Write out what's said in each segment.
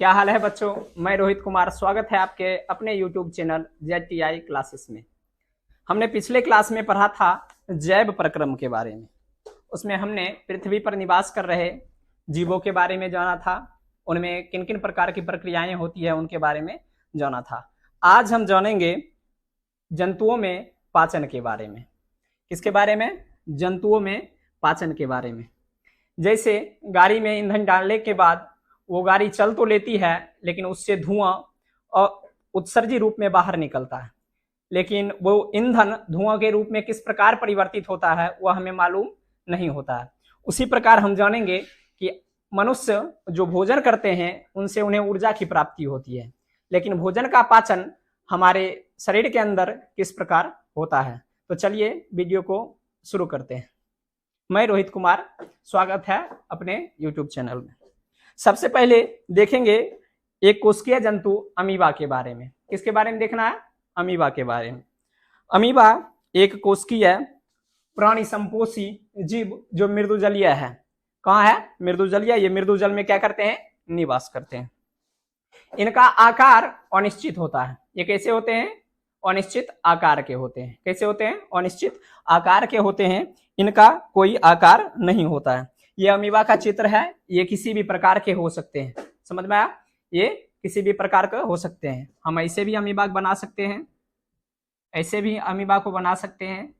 क्या हाल है बच्चों। मैं रोहित कुमार, स्वागत है आपके अपने YouTube चैनल ZTI क्लासेस में। हमने पिछले क्लास में पढ़ा था जैव प्रक्रम के बारे में। उसमें हमने पृथ्वी पर निवास कर रहे जीवों के बारे में जाना था, उनमें किन किन प्रकार की प्रक्रियाएं होती है उनके बारे में जाना था। आज हम जानेंगे जंतुओं में पाचन के बारे में। किसके बारे में? जंतुओं में पाचन के बारे में। जैसे गाड़ी में ईंधन डालने के बाद वो गाड़ी चल तो लेती है, लेकिन उससे धुआं और उत्सर्जी रूप में बाहर निकलता है, लेकिन वो ईंधन धुआं के रूप में किस प्रकार परिवर्तित होता है वह हमें मालूम नहीं होता है। उसी प्रकार हम जानेंगे कि मनुष्य जो भोजन करते हैं उनसे उन्हें ऊर्जा की प्राप्ति होती है, लेकिन भोजन का पाचन हमारे शरीर के अंदर किस प्रकार होता है। तो चलिए वीडियो को शुरू करते हैं। मैं रोहित कुमार, स्वागत है अपने YouTube चैनल में। सबसे पहले देखेंगे एक कोशिकीय जंतु अमीबा के बारे में। किसके बारे में देखना है? अमीबा के बारे में। अमीबा एक कोशिकीय प्राणी संपोषी जीव जो मृदुजलीय है। कहाँ है? मृदुजलीय। ये मृदुजल में क्या करते हैं? निवास करते हैं। इनका आकार अनिश्चित होता है। ये कैसे होते हैं? अनिश्चित आकार के होते हैं। कैसे होते हैं? अनिश्चित आकार के होते हैं। इनका कोई आकार नहीं होता है। ये अमीबा का चित्र है। ये किसी भी प्रकार के हो सकते हैं। समझ में आया? ये किसी भी प्रकार के हो सकते हैं। हम ऐसे भी अमीबा बना सकते हैं, ऐसे भी अमीबा को बना सकते हैं,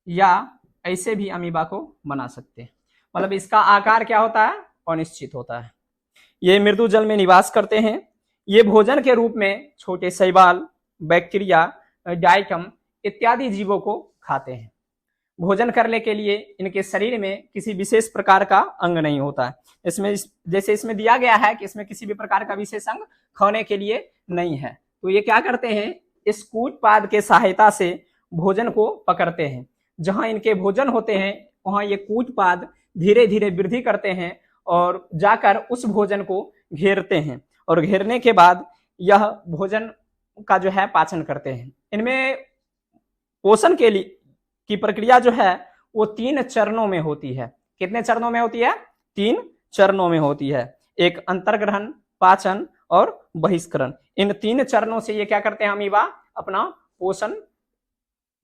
या ऐसे भी अमीबा को बना सकते हैं। मतलब इसका आकार क्या होता है? अनिश्चित होता है। ये मृदु जल में निवास करते हैं। ये भोजन के रूप में छोटे शैवाल, बैक्टीरिया, डाइटम इत्यादि जीवों को खाते हैं। भोजन करने के लिए इनके शरीर में किसी विशेष प्रकार का अंग नहीं होता है। जैसे इसमें दिया गया है कि इसमें किसी भी प्रकार का विशेष अंग खाने के लिए नहीं है। तो ये क्या करते हैं? इस कूटपाद के सहायता से भोजन को पकड़ते हैं। जहां इनके भोजन होते हैं वहां ये कूटपाद धीरे धीरे वृद्धि करते हैं और जाकर उस भोजन को घेरते हैं, और घेरने के बाद यह भोजन का जो है पाचन करते हैं। इनमें पोषण के लिए की प्रक्रिया जो है वो 3 चरणों में होती है। कितने चरणों में होती है? 3 चरणों में होती है। एक अंतर्ग्रहण, पाचन और बहिष्करण। इन 3 चरणों से ये क्या करते हैं? अमीबा अपना पोषण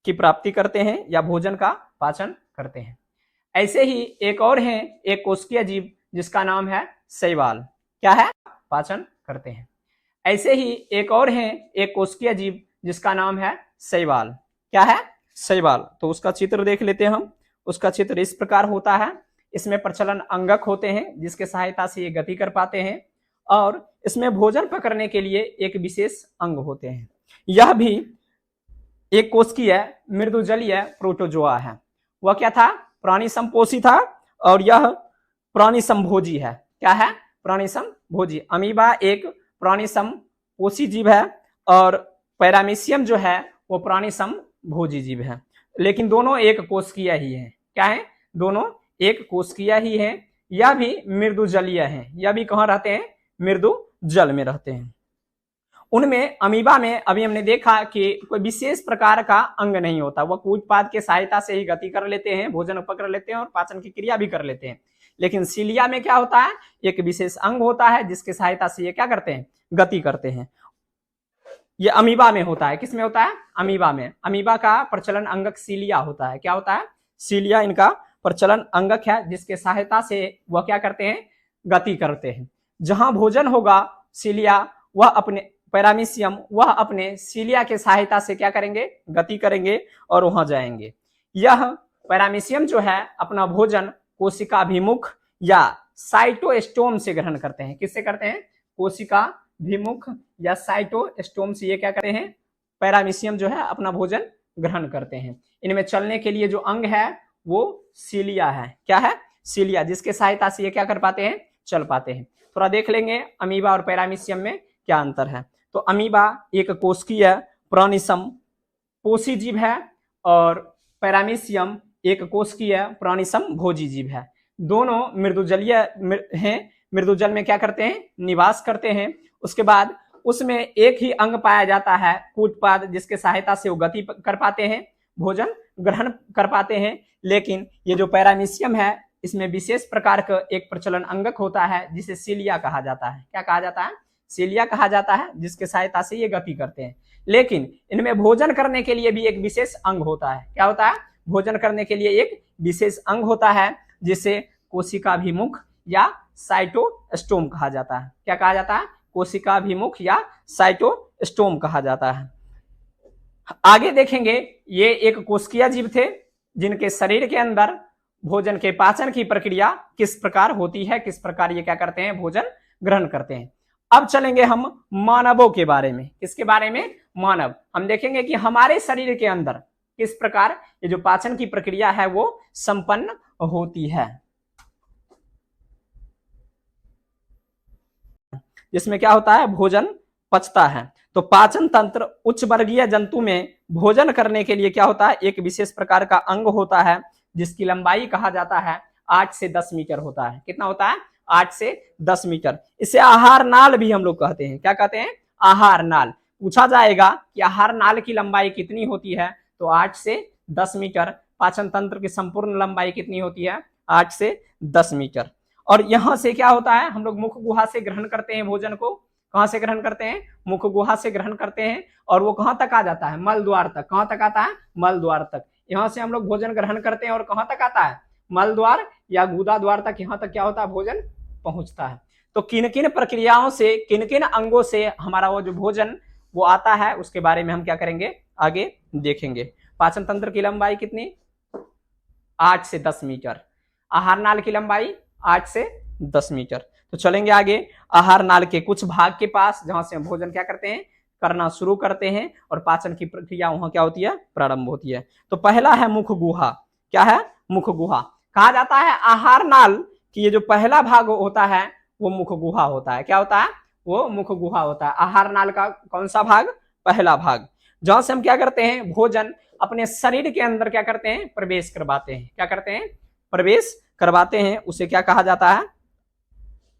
की प्राप्ति करते हैं या भोजन का पाचन करते हैं। ऐसे ही एक और है, एक कोशिकीय जीव जिसका नाम है शैवाल। क्या है? पाचन करते हैं। ऐसे ही एक और है, एक कोशिकीय जीव जिसका नाम है शैवाल। क्या है? शैवाल। तो उसका चित्र देख लेते हैं हम। उसका चित्र इस प्रकार होता है। इसमें प्रचलन अंगक होते हैं जिसके सहायता से ये गति कर पाते हैं, और इसमें भोजन पकड़ने के लिए एक विशेष अंग होते हैं। यह भी एक कोशिकीय मृदुजलीय प्रोटोजोआ है। वह क्या था? प्राणी संपोषी था, और यह प्राणी संभोजी है। क्या है? प्राणी संभोजी। अमीबा एक प्राणी संपोषी जीव है और पैरामीशियम जो है वो प्राणी भोजी जीव है, लेकिन दोनों एक कोशिकीय ही है। क्या है? दोनों एक कोशिकीय ही है। यह भी मृदुजलीय है। यह भी कहाँ रहते हैं? मृदु जल में रहते हैं। उनमें अमीबा में अभी हमने देखा कि कोई विशेष प्रकार का अंग नहीं होता। वह कूटपाद के सहायता से ही गति कर लेते हैं, भोजन पकड़ लेते हैं और पाचन की क्रिया भी कर लेते हैं। लेकिन सीलिया में क्या होता है? एक विशेष अंग होता है जिसके सहायता से ये क्या करते हैं? गति करते हैं। ये अमीबा में होता है। किस में होता है? अमीबा में। अमीबा का प्रचलन अंगक सीलिया होता है। क्या होता है? सीलिया इनका प्रचलन अंगक है जिसके सहायता से वह क्या करते हैं? गति करते हैं। जहां भोजन होगा सीलिया, वह अपने पैरामीशियम, वह अपने सीलिया के सहायता से क्या करेंगे? गति करेंगे और वहां जाएंगे। यह पैरामीशियम जो है अपना भोजन कोशिकाभिमुख या साइटोस्टोम से ग्रहण करते हैं। किससे करते हैं? कोशिका भिमुख या साइटोस्टोम से ये क्या करते हैं? पैरामीशियम जो है अपना भोजन ग्रहण करते हैं। इनमें चलने के लिए जो अंग है वो सीलिया है। क्या है? सीलिया, जिसके सहायता से ये क्या कर पाते हैं? चल पाते हैं। थोड़ा देख लेंगे अमीबा और पैरामीशियम में क्या अंतर है। तो अमीबा एक कोशिकीय प्राणी संपोषी जीव है और पैरामीशियम एक कोशिकीय प्राणी संभोजी जीव है। दोनों मृदुजलीय हैं। मृदुजल में क्या करते हैं? निवास करते हैं। उसके बाद उसमें एक ही अंग पाया जाता है, कूटपाद, जिसके सहायता से वो गति कर पाते हैं, भोजन ग्रहण कर पाते हैं। लेकिन ये जो पैरामीशियम है इसमें विशेष प्रकार का एक प्रचलन अंगक होता है जिसे सीलिया कहा जाता है। क्या कहा जाता है? सिलिया कहा जाता है, जिसके सहायता से ये गति करते हैं। लेकिन इनमें भोजन करने के लिए भी एक विशेष अंग होता है। क्या होता है? भोजन करने के लिए एक विशेष अंग होता है, जिसे कोशिकाभिमुख या साइटोस्टोम कहा जाता है। क्या कहा जाता है? कोशिकाभिमुख या साइटोस्टोम कहा जाता है। आगे देखेंगे, ये एक कोशिकीय जीव थे जिनके शरीर के अंदर भोजन के पाचन की प्रक्रिया किस प्रकार होती है, किस प्रकार ये क्या करते हैं, भोजन ग्रहण करते हैं। अब चलेंगे हम मानवों के बारे में। किसके बारे में? मानव। हम देखेंगे कि हमारे शरीर के अंदर किस प्रकार ये जो पाचन की प्रक्रिया है वो संपन्न होती है, जिसमें क्या होता है, भोजन पचता है। तो पाचन तंत्र उच्च वर्गीय जंतु में भोजन करने के लिए क्या होता है, एक विशेष प्रकार का अंग होता है, जिसकी लंबाई कहा जाता है 8 से 10 मीटर होता है। कितना होता है? 8 से 10 मीटर। इसे आहार नाल भी हम लोग कहते हैं। क्या कहते हैं? आहार नाल। पूछा जाएगा कि आहार नाल की लंबाई कितनी होती है, तो 8 से 10 मीटर। पाचन तंत्र की संपूर्ण लंबाई कितनी होती है? 8 से 10 मीटर। और यहां से क्या होता है, हम लोग मुख गुहा से ग्रहण करते हैं भोजन को। कहां से ग्रहण करते हैं? मुख गुहा से ग्रहण करते हैं। और वो कहां तक आ जाता है? मल द्वार तक। कहां तक आता है? मल द्वार तक। यहां से हम लोग भोजन ग्रहण करते हैं और कहां तक आता है? मल द्वार या गुदा द्वार तक। यहां तक क्या होता है? भोजन पहुंचता है। तो किन किन प्रक्रियाओं से, किन किन अंगों से हमारा वो जो भोजन वो आता है, उसके बारे में हम क्या करेंगे, आगे देखेंगे। पाचन तंत्र की लंबाई कितनी? 8 से 10 मीटर। आहार नाल की लंबाई 8 से 10 मीटर। तो चलेंगे आगे। आहार नाल के कुछ भाग के पास, जहां से हम भोजन क्या करते हैं, करना शुरू करते हैं, और पाचन की प्रक्रिया वहां क्या होती है, प्रारंभ होती है। तो पहला है मुख गुहा। क्या है? मुख गुहा। कहा जाता है आहार नाल की ये जो पहला भाग होता है वो मुख गुहा होता है। क्या होता है? वो मुख गुहा होता है। आहार नाल का कौन सा भाग? पहला भाग, जहां से हम क्या करते हैं, भोजन अपने शरीर के अंदर क्या करते हैं, प्रवेश करवाते हैं। क्या करते हैं? प्रवेश करवाते हैं। उसे क्या कहा जाता है?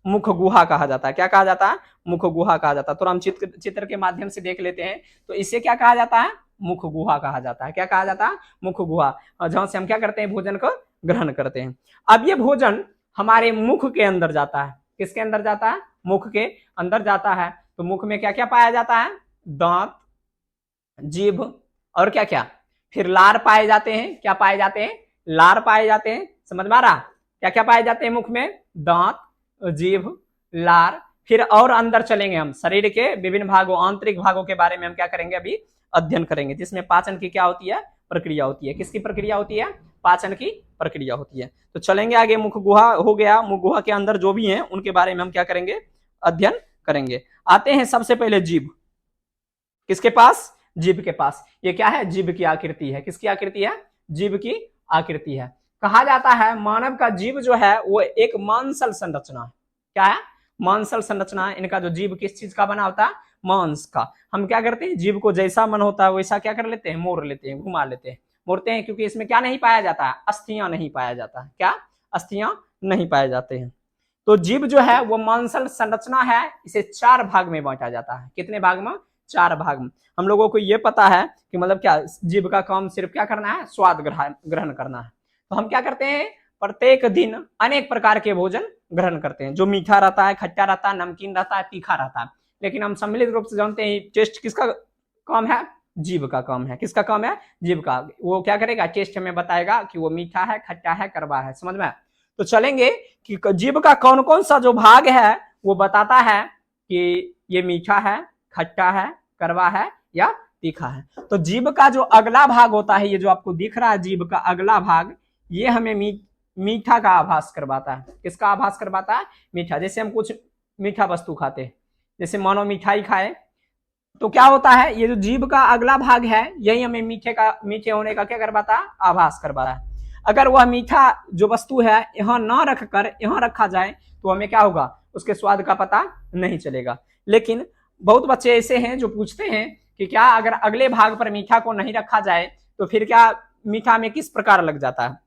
मुख गुहा कहा जाता है। क्या कहा जाता है? मुख गुहा कहा जाता है। तो हम चित्र के माध्यम से देख लेते हैं। तो इसे क्या कहा जाता है? मुख गुहा कहा जाता है। क्या कहा जाता है? मुख गुहा, जहां से हम क्या करते हैं, भोजन को ग्रहण करते हैं। अब ये भोजन हमारे मुख के अंदर जाता है। किसके अंदर जाता है? मुख के अंदर जाता है। तो मुख में क्या क्या पाया जाता है? दांत, जीभ, और क्या क्या, फिर लार पाए जाते हैं। क्या पाए जाते हैं? लार पाए जाते हैं। समझ में आ रहा? क्या क्या पाए जाते हैं मुख में? दांत, जीभ, लार। फिर और अंदर चलेंगे हम, शरीर के विभिन्न भागों, आंतरिक भागों के बारे में हम क्या करेंगे, अभी अध्ययन करेंगे, जिसमें पाचन की क्या होती है, प्रक्रिया होती है। किसकी प्रक्रिया होती है? पाचन की प्रक्रिया होती है। तो चलेंगे आगे। मुख गुहा हो गया। मुख गुहा के अंदर जो भी हैं उनके बारे में हम क्या करेंगे, अध्ययन करेंगे। आते हैं सबसे पहले जीभ। किसके पास? जीभ के पास। ये क्या है? जीभ की आकृति है। किसकी आकृति है? जीभ की आकृति है। कहा जाता है मानव का जीभ जो है वो एक मांसल संरचना है। क्या है? मांसल संरचना है। इनका जो जीभ किस चीज का बना होता है? मांस का। हम क्या करते हैं, जीभ को जैसा मन होता है वैसा क्या कर लेते हैं, मोड़ लेते हैं, घुमा लेते हैं, मोड़ते हैं, क्योंकि इसमें क्या नहीं पाया जाता है, अस्थियां नहीं पाया जाता है। क्या? अस्थियां नहीं पाए जाते हैं। तो जीभ जो है वो मांसल संरचना है। इसे 4 भाग में बांटा जाता है। कितने भाग में? 4 भाग में। हम लोगों को ये पता है कि मतलब क्या, जीभ का काम सिर्फ क्या करना है, स्वाद ग्रहण करना है। तो हम क्या करते हैं, प्रत्येक दिन अनेक प्रकार के भोजन ग्रहण करते हैं, जो मीठा रहता है, खट्टा रहता है, नमकीन रहता है, तीखा रहता है। लेकिन हम सम्मिलित रूप से जानते हैं टेस्ट किसका काम है? जीभ का काम है। किसका काम है? जीभ का। वो क्या करेगा, टेस्ट हमें बताएगा कि वो मीठा है, खट्टा है, कड़वा है। समझ में? तो चलेंगे कि जीभ का कौन कौन सा जो भाग है वो बताता है कि ये मीठा है, खट्टा है, कड़वा है या तीखा है। तो जीभ का जो अगला भाग होता है, ये जो आपको दिख रहा है जीभ का अगला भाग, ये हमें मीठा का आभास करवाता है। किसका आभास करवाता है? मीठा। जैसे हम कुछ मीठा वस्तु खाते हैं, जैसे मानो मिठाई खाए, तो क्या होता है, ये जो जीभ का अगला भाग है यही हमें मीठे होने का क्या करवाता है? आभास करवाता है। अगर वह मीठा जो वस्तु है यहाँ ना रख कर यहाँ रखा जाए तो हमें क्या होगा, उसके स्वाद का पता नहीं चलेगा। लेकिन बहुत बच्चे ऐसे हैं जो पूछते हैं कि क्या अगर अगले भाग पर मीठा को नहीं रखा जाए तो फिर क्या मीठा में किस प्रकार लग जाता है?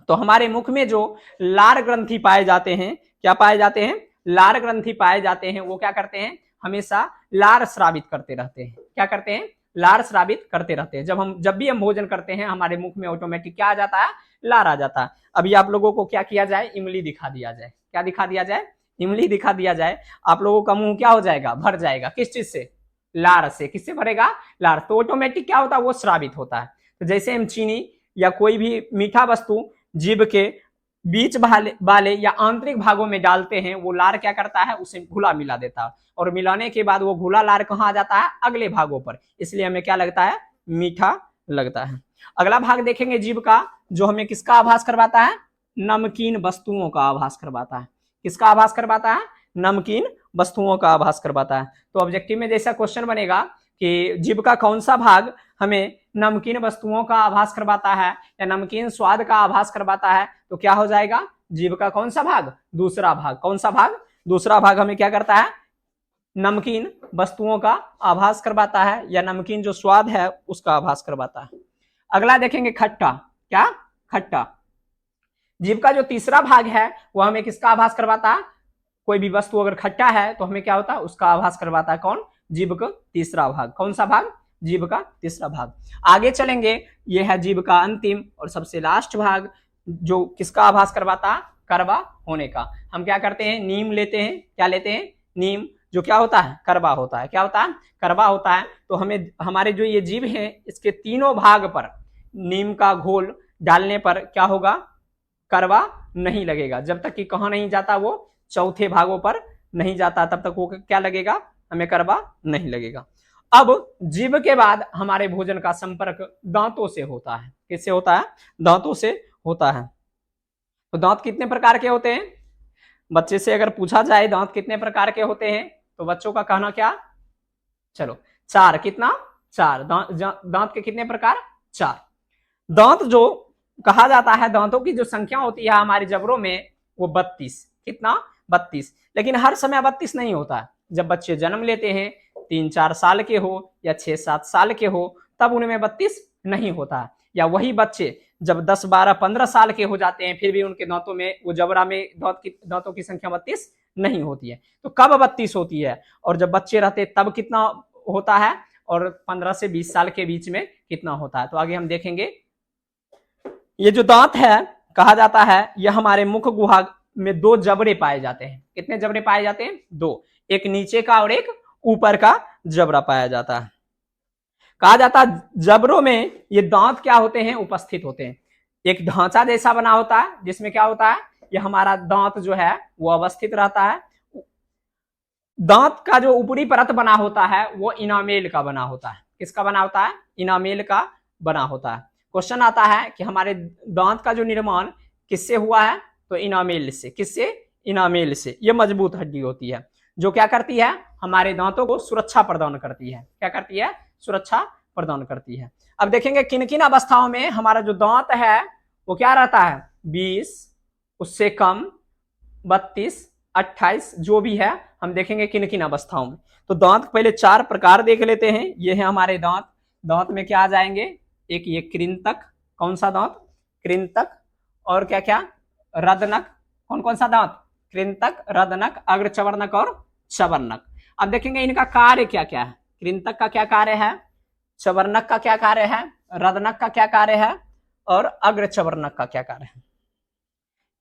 तो हमारे मुख में जो लार ग्रंथि पाए जाते हैं, क्या पाए जाते हैं? लार ग्रंथि पाए जाते हैं। वो क्या करते हैं, हमेशा लार स्रावित करते रहते हैं। क्या करते हैं? लार स्रावित करते रहते हैं। जब भी हम भोजन करते हैं हमारे मुख में ऑटोमेटिक क्या आ जाता है? लार आ जाता है। अभी आप लोगों को क्या किया जाए, इमली दिखा दिया जाए। क्या दिखा दिया जाए? इमली दिखा दिया जाए, आप लोगों का मुंह क्या हो जाएगा, भर जाएगा। किस चीज से, लार से। किससे भरेगा, लार। तो ऑटोमेटिक क्या होता है, वो स्रावित होता है। तो जैसे हम चीनी या कोई भी मीठा वस्तु जीभ के बीच वाले या आंतरिक भागों में डालते हैं, वो लार क्या करता है, उसे घुला मिला देता है, और मिलाने के बाद वो घुला लार कहाँ आ जाता है, अगले भागों पर, इसलिए हमें क्या लगता है, मीठा लगता है। अगला भाग देखेंगे जीभ का, जो हमें किसका आभास करवाता है, नमकीन वस्तुओं का आभास करवाता है। किसका आभास करवाता है, नमकीन वस्तुओं का आभास करवाता है। तो ऑब्जेक्टिव में जैसा क्वेश्चन बनेगा कि जीभ का कौन सा भाग हमें नमकीन वस्तुओं का आभास करवाता है या नमकीन स्वाद का आभास करवाता है, तो क्या हो जाएगा, जीभ का कौन सा भाग, दूसरा भाग। कौन सा भाग, दूसरा भाग हमें क्या करता है, नमकीन वस्तुओं का आभास करवाता है या नमकीन जो स्वाद है उसका आभास करवाता है। अगला देखेंगे खट्टा। क्या, खट्टा। जीभ का जो तीसरा भाग है वह हमें किसका आभास करवाता है, कोई भी वस्तु अगर खट्टा है तो हमें क्या होता है, उसका आभास करवाता है। कौन, जीभ का तीसरा भाग। कौन सा भाग, जीभ का तीसरा भाग। आगे चलेंगे, यह है जीभ का अंतिम और सबसे लास्ट भाग, जो किसका आभास करवाता है, कड़वा होने का। हम क्या करते हैं, नीम लेते हैं। क्या लेते हैं, नीम, जो क्या होता है, कड़वा होता है। क्या होता है, कड़वा होता है। तो हमें हमारे जो ये जीभ है इसके तीनों भाग पर नीम का घोल डालने पर क्या होगा, कड़वा नहीं लगेगा। जब तक कि कहाँ नहीं जाता, वो चौथे भागों पर नहीं जाता, तब तक वो क्या लगेगा, हमें कड़वा नहीं लगेगा। अब जीभ के बाद हमारे भोजन का संपर्क दांतों से होता है। किससे होता है, दांतों से होता है। तो दांत कितने प्रकार के होते हैं, बच्चे से अगर पूछा जाए दांत कितने प्रकार के होते हैं, तो बच्चों का कहना क्या, चलो चार। कितना, चार। दांत के कितने प्रकार, चार। दांत जो कहा जाता है, दांतों की जो संख्या होती है हमारे जबड़ों में वो 32। कितना, 32। लेकिन हर समय 32 नहीं होता है। जब बच्चे जन्म लेते हैं, 3-4 साल के हो या 6-7 साल के हो, तब उनमें 32 नहीं होता है। या वही बच्चे जब 10-12-15 साल के हो जाते हैं, फिर भी उनके दांतों में, वो जबड़ा में दांतों की संख्या 32 नहीं होती है। तो कब 32 होती है, और जब बच्चे रहते तब कितना होता है, और 15 से 20 साल के बीच में कितना होता है। तो आगे हम देखेंगे। ये जो दांत है, कहा जाता है, यह हमारे मुख गुहा में 2 जबड़े पाए जाते हैं। कितने जबड़े पाए जाते हैं, 2। एक नीचे का और एक ऊपर का जबड़ा पाया जाता है। कहा जाता है जबड़ों में ये दांत क्या होते हैं, उपस्थित होते हैं। एक ढांचा जैसा बना होता है, जिसमें क्या होता है, ये हमारा दांत जो है वो अवस्थित रहता है। दांत का जो ऊपरी परत बना होता है वो इनामेल का बना होता है। किसका बना होता है, इनामेल का बना होता है। क्वेश्चन आता है कि हमारे दांत का जो निर्माण किससे हुआ है, तो इनामेल से। किससे, इनामेल से। यह मजबूत हड्डी होती है जो क्या करती है, हमारे दांतों को सुरक्षा प्रदान करती है। क्या करती है, सुरक्षा प्रदान करती है। अब देखेंगे किन किन अवस्थाओं में हमारा जो दांत है वो क्या रहता है, 20, उससे कम, 32, 28, जो भी है हम देखेंगे किन किन अवस्थाओं में। तो दांत पहले 4 प्रकार देख लेते हैं। ये है हमारे दांत। दांत में क्या आ जाएंगे, एक ये कृंतक। कौन सा दांत, कृंतक। और क्या क्या, रदनक। कौन कौन सा दांत, कृंतक, रदनक, अग्रचवर्णक और चवर्णक। अब देखेंगे इनका कार्य क्या क्या है। कृंतक का क्या कार्य है, चवर्णक का क्या कार्य है, रदनक का क्या कार्य है, और अग्रचवर्णक का क्या कार्य है।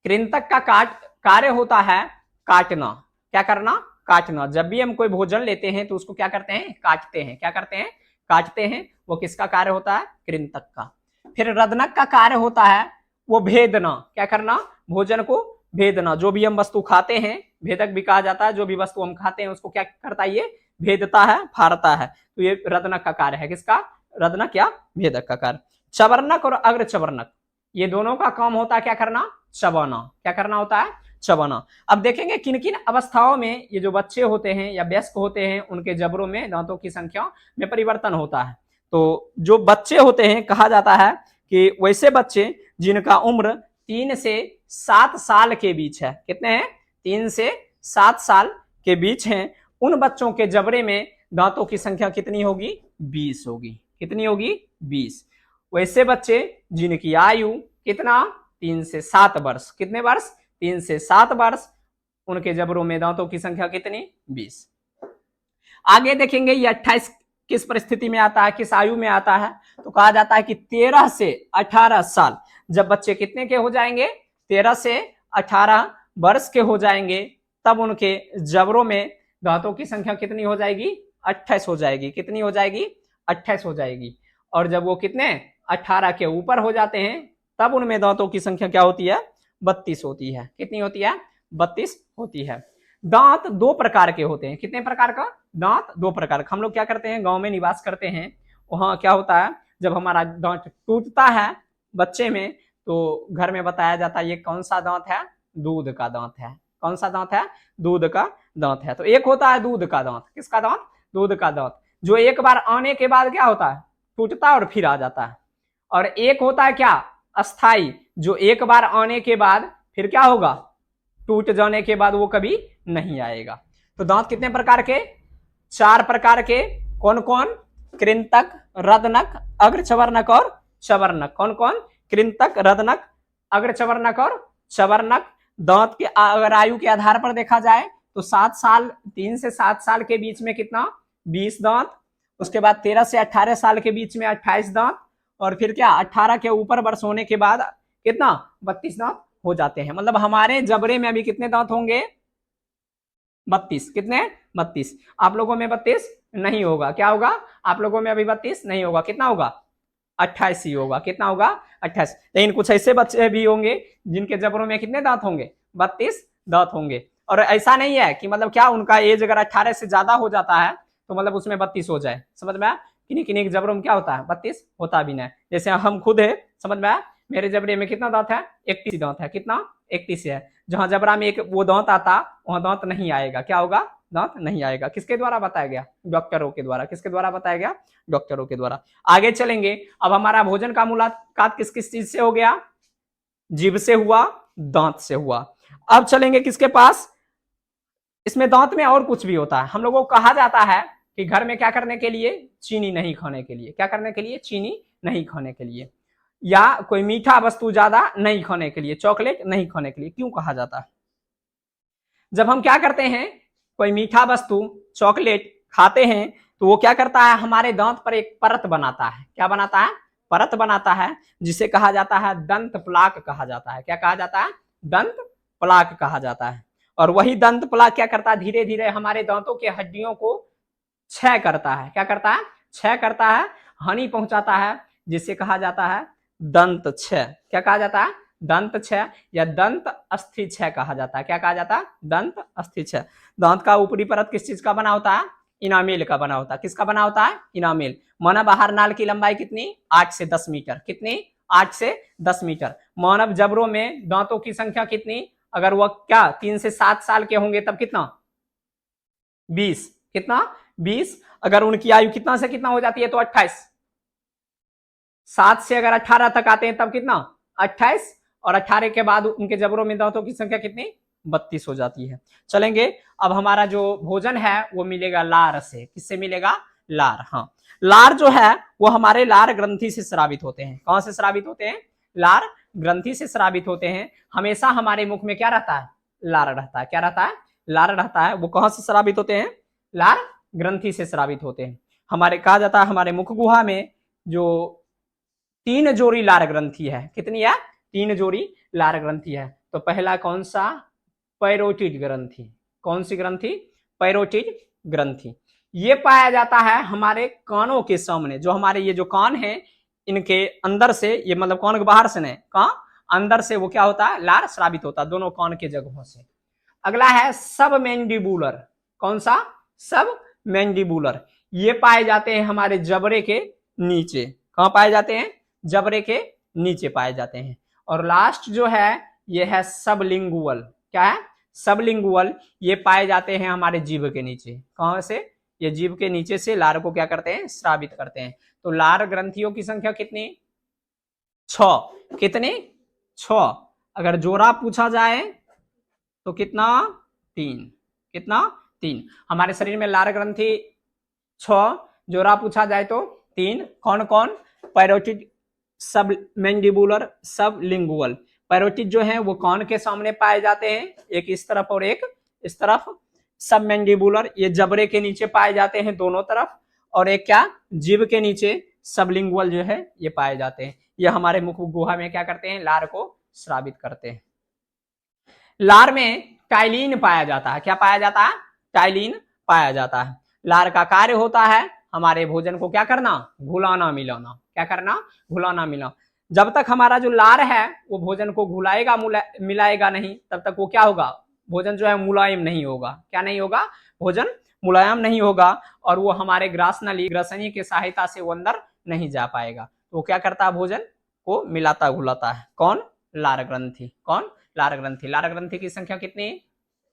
कृंतक का कार्य होता है काटना। क्या करना, काटना। जब भी हम कोई भोजन लेते हैं तो उसको क्या करते हैं, काटते हैं। क्या करते हैं, काटते हैं। वो किसका कार्य होता है, कृंतक का। फिर रदनक का कार्य होता है वो भेदना। क्या करना, भोजन को भेदना। जो भी हम वस्तु खाते हैं, भेदक भी कहा जाता है, जो भी वस्तु हम खाते हैं उसको क्या करता है, ये भेदता है, फाड़ता है। तो ये रदनक का कार्य है। किसका, रदनक या भेदक का कार्य। चवर्णक और अग्रचवर्णक, ये दोनों का काम होता है क्या करना, चबाना। क्या करना होता है, चबाना। अब देखेंगे किन किन अवस्थाओं में ये जो बच्चे होते हैं या वयस्क होते हैं उनके जबड़ों में दांतों की संख्या में परिवर्तन होता है। तो जो बच्चे होते हैं, कहा जाता है कि वैसे बच्चे जिनका उम्र 3 से 7 साल के बीच है। कितने हैं, 3 से 7 साल के बीच हैं। उन बच्चों के जबड़े में दांतों की संख्या कितनी होगी, 20 होगी। कितनी होगी, 20। वैसे बच्चे जिनकी आयु कितना, 3 से 7 वर्ष। कितने वर्ष, 3 से 7 वर्ष। उनके जबड़ों में दांतों की संख्या कितनी, 20। आगे देखेंगे ये 28 किस परिस्थिति में आता है, किस आयु में आता है। तो कहा जाता है कि 13 से 18 साल, जब बच्चे कितने के हो जाएंगे, 13 से 18 वर्ष के हो जाएंगे, तब उनके जबड़ों में दांतों की संख्या कितनी हो जाएगी? 28 हो जाएगी। कितनी हो जाएगी? 28 हो जाएगी। और जब वो कितने 18 के ऊपर हो जाते हैं तब उनमें दांतों की संख्या क्या होती है? 32 होती है। कितनी होती है? 32 होती है। दांत दो प्रकार के होते हैं। कितने प्रकार का? दांत दो प्रकार का। हम लोग क्या करते हैं, गांव में निवास करते हैं, वहां क्या होता है, जब हमारा दांत टूटता है बच्चे में तो घर में बताया जाता है ये कौन सा दांत है? दूध का दांत है। कौन सा दांत है? दूध का दांत है। तो एक होता है दूध का दांत। किसका दांत? दूध का दांत, जो एक बार आने के बाद क्या होता है? टूटता है और फिर आ जाता है। और एक होता है क्या? अस्थाई, जो एक बार आने के बाद फिर क्या होगा? टूट जाने के बाद वो कभी नहीं आएगा। तो दांत कितने प्रकार के? 4 प्रकार के। कौन कौन? कृंतक, रदनक, अग्रचवर्णक और चवर्णक। कौन कौन? कृंतक, रदनक, अग्रचवर्णक और चवर्णक। दांत के अगर आयु के आधार पर देखा जाए तो 7 साल, 3 से 7 साल के बीच में कितना? 20 दांत। उसके बाद 13 से 18 साल के बीच में 28 दांत। और फिर क्या 18 के ऊपर वर्ष होने के बाद कितना? 32 दांत हो जाते हैं। मतलब हमारे जबड़े में अभी कितने दांत होंगे? 32। कितने? 32। आप लोगों में 32 नहीं होगा। क्या होगा? आप लोगों में अभी 32 नहीं होगा। कितना होगा? 28 ही होगा। कितना होगा? 28। लेकिन कुछ ऐसे बच्चे भी होंगे जिनके जबड़ों में कितने दांत होंगे? 32 दांत होंगे। और ऐसा नहीं है कि मतलब क्या उनका एज अगर 18 से ज्यादा हो जाता है तो मतलब उसमें 32 हो जाए। समझ में आया? किन्हीं किन्हीं के जबड़ों में क्या होता है? 32 होता भी नहीं। जैसे हम खुद है, समझ में आया? मेरे जबड़े में कितना दांत है? 31 दांत है। कितना? 31 है। जहां जबड़ा में एक वो दांत आता वहां दांत नहीं आएगा। क्या होगा? दांत नहीं आएगा। किसके द्वारा बताया गया? डॉक्टरों के द्वारा। किसके द्वारा बताया गया? डॉक्टरों के द्वारा। आगे चलेंगे। अब हमारा भोजन का मुलाकात किस किस चीज से हो गया? जीभ से हुआ, दांत से हुआ। अब चलेंगे किसके पास? इसमें दांत में और कुछ भी होता है। हम लोगों को कहा जाता है कि घर में क्या करने के लिए? चीनी नहीं खाने के लिए। क्या करने के लिए? चीनी नहीं खाने के लिए, या कोई मीठा वस्तु ज्यादा नहीं खाने के लिए, चॉकलेट नहीं खाने के लिए। क्यों कहा जाता है? जब हम क्या करते हैं, कोई मीठा वस्तु, चॉकलेट खाते हैं तो वो क्या करता है? हमारे दांत पर एक परत बनाता है। क्या बनाता है? परत बनाता है, जिसे कहा जाता है दंत प्लाक कहा जाता है। क्या कहा जाता है? दंत प्लाक कहा जाता है। और वही दंत प्लाक क्या करता है? धीरे धीरे हमारे दांतों के हड्डियों को क्षय करता है। क्या करता है? क्षय करता है, हानि पहुंचाता है, जिसे कहा जाता है दंत क्षय। क्या कहा जाता है? दंत क्षय या दंत अस्थि क्षय कहा जाता है। क्या कहा जाता है? दंत अस्थि क्षय। दांत का ऊपरी परत किस चीज का बना होता है? इनामेल का बना होता है। किसका बना होता है? इनामेल। मानव आहार नाल की लंबाई कितनी? 8 से 10 मीटर। कितनी? 8 से 10 मीटर। मानव जबड़ों में दांतों की संख्या कितनी? अगर वह क्या 3 से 7 साल के होंगे तब कितना? 20। कितना? 20। अगर उनकी आयु कितना से कितना हो जाती है? तो 28। 7 से अगर 18 तक आते हैं तब कितना? 28। और 18 के बाद उनके जबड़ों में दांतों की संख्या कितनी? 32 हो जाती है। चलेंगे। अब हमारा जो भोजन है वो मिलेगा लार से। किससे मिलेगा? लार। हाँ, लार जो है वो हमारे लार ग्रंथि से स्रावित होते हैं। कहां से स्रावित होते हैं? लार ग्रंथि से स्रावित होते हैं। हमेशा हमारे मुख में क्या रहता है? लार रहता है। क्या रहता है? लार रहता है। वो कहां से स्रावित होते हैं? लार ग्रंथि से स्रावित होते हैं। हमारे कहा जाता है हमारे मुख गुहा में जो 3 जोड़ी लार ग्रंथि है। कितनी है? 3 जोड़ी लार ग्रंथि है। तो पहला कौन सा? पैरोटिड ग्रंथि। कौन सी ग्रंथि? पैरोटिड ग्रंथि। ये पाया जाता है हमारे कानों के सामने। जो हमारे ये जो कान है इनके अंदर से, ये मतलब कान के बाहर से नहीं, कहां? अंदर से वो क्या होता है? लार स्रावित होता है दोनों कान के जगहों से। अगला है सब मैंडिबुलर। कौन सा? सब मैंडिबुलर। ये पाए जाते हैं हमारे जबड़े के नीचे। कहां पाए जाते हैं? जबड़े के नीचे पाए जाते हैं। और लास्ट जो है ये है सबलिंगुअल। क्या है? सबलिंगुअल। ये पाए जाते हैं हमारे जीभ के नीचे। कहां से? ये जीभ के नीचे से लार को क्या करते हैं? स्रावित करते हैं। तो लार ग्रंथियों की संख्या कितनी? 6। कितनी? 6। अगर जोड़ा पूछा जाए तो कितना? 3। कितना? 3। हमारे शरीर में लार ग्रंथि 6, जोड़ा पूछा जाए तो 3। कौन कौन? पैरोटिड, सब मैंडिबुलर, सब लिंगुअल। पैरोटिड जो है वो कान के सामने पाए जाते हैं, एक इस तरफ और एक इस तरफ। सब मैंडिबुलर ये जबड़े के नीचे पाए जाते हैं दोनों तरफ। और एक क्या? जीभ के नीचे सबलिंगुअल जो है ये पाए जाते हैं। ये हमारे मुख गुहा में क्या करते हैं? लार को स्रावित करते हैं। लार में टाइलिन पाया जाता है। क्या पाया जाता है? टाइलिन पाया जाता है। लार का कार्य होता है हमारे भोजन को क्या करना? घुलाना मिलाना। क्या करना? घुलाना मिलाना। जब तक हमारा जो लार है वो भोजन को घुलाएगा मिलाएगा नहीं, तब तक वो क्या होगा? भोजन जो है मुलायम नहीं होगा। क्या नहीं होगा? भोजन मुलायम नहीं होगा और वो हमारे ग्रासनली ग्रसनी की सहायता से वो अंदर नहीं जा पाएगा। तो वो क्या करता है? भोजन को मिलाता घुलाता है। कौन? लार ग्रंथि। कौन? लार ग्रंथि। लार ग्रंथि की संख्या कितनी?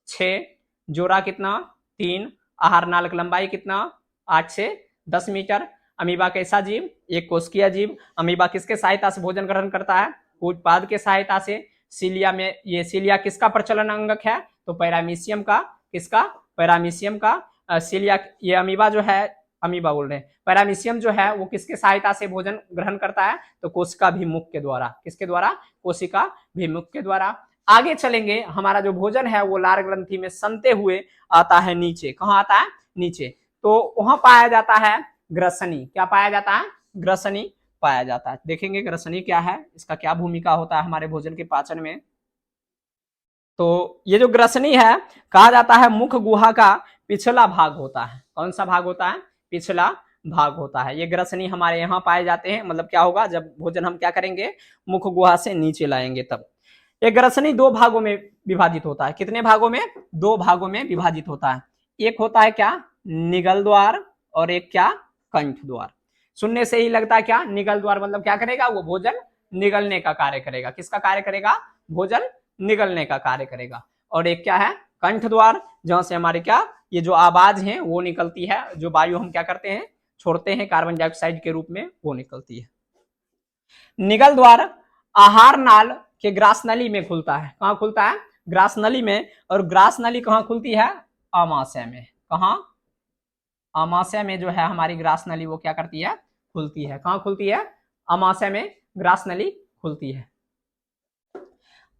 6। जोड़ा कितना? 3। आहार नाल की लंबाई कितना? 8 से 10 मीटर। अमीबा कैसा जीव? एक कोशिकीय जीव। अमीबा किसके सहायता से भोजन ग्रहण करता है? उत्पाद के सहायता से। सीलिया में ये सीलिया किसका प्रचलन अंगक है? तो पैरामीशियम का। किसका? पैरामीशियम का। सीलिया ये अमीबा जो है, अमीबा बोल रहे हैं, पैरामीशियम जो है वो किसके सहायता से भोजन ग्रहण करता है? तो कोशिका भिमुख के द्वारा। किसके द्वारा? कोशिका भिमुख के द्वारा। आगे चलेंगे, हमारा जो भोजन है वो लार ग्रंथि में सनते हुए आता है नीचे। कहाँ आता है? नीचे। तो वहां पाया जाता है ग्रसनी। क्या पाया जाता है? ग्रसनी पाया जाता है। देखेंगे ग्रसनी क्या है, इसका क्या भूमिका होता है हमारे भोजन के पाचन में। तो ये जो ग्रसनी है कहा जाता है मुख गुहा का पिछला भाग होता है। कौन सा भाग होता है? पिछला भाग होता है। ये ग्रसनी हमारे यहाँ पाए जाते हैं। मतलब क्या होगा? जब भोजन हम क्या करेंगे? मुख गुहा से नीचे लाएंगे तब। ये ग्रसनी 2 भागों में विभाजित होता है। कितने भागों में? 2 भागों में विभाजित होता है। एक होता है क्या? निगल द्वार और एक क्या? कंठ द्वार। सुनने से ही लगता है क्या? निगल द्वार मतलब क्या करेगा? वो भोजन निगलने का कार्य करेगा। किसका कार्य करेगा? भोजन निगलने का कार्य करेगा। और एक क्या है? कंठ द्वार, जहां से हमारे क्या ये जो आवाज है वो निकलती है, जो वायु हम क्या करते हैं? छोड़ते हैं कार्बन डाइऑक्साइड के रूप में, वो निकलती है। निगल द्वार आहार नाल के ग्रास नली में खुलता है। कहाँ खुलता है? ग्रास नली में। और ग्रास नली कहाँ खुलती है? आमाशय में। कहाँ? आमाशय में जो है हमारी ग्रास नली वो क्या करती है? खुलती है। कहाँ खुलती है? आमाशय में ग्रास नली खुलती है।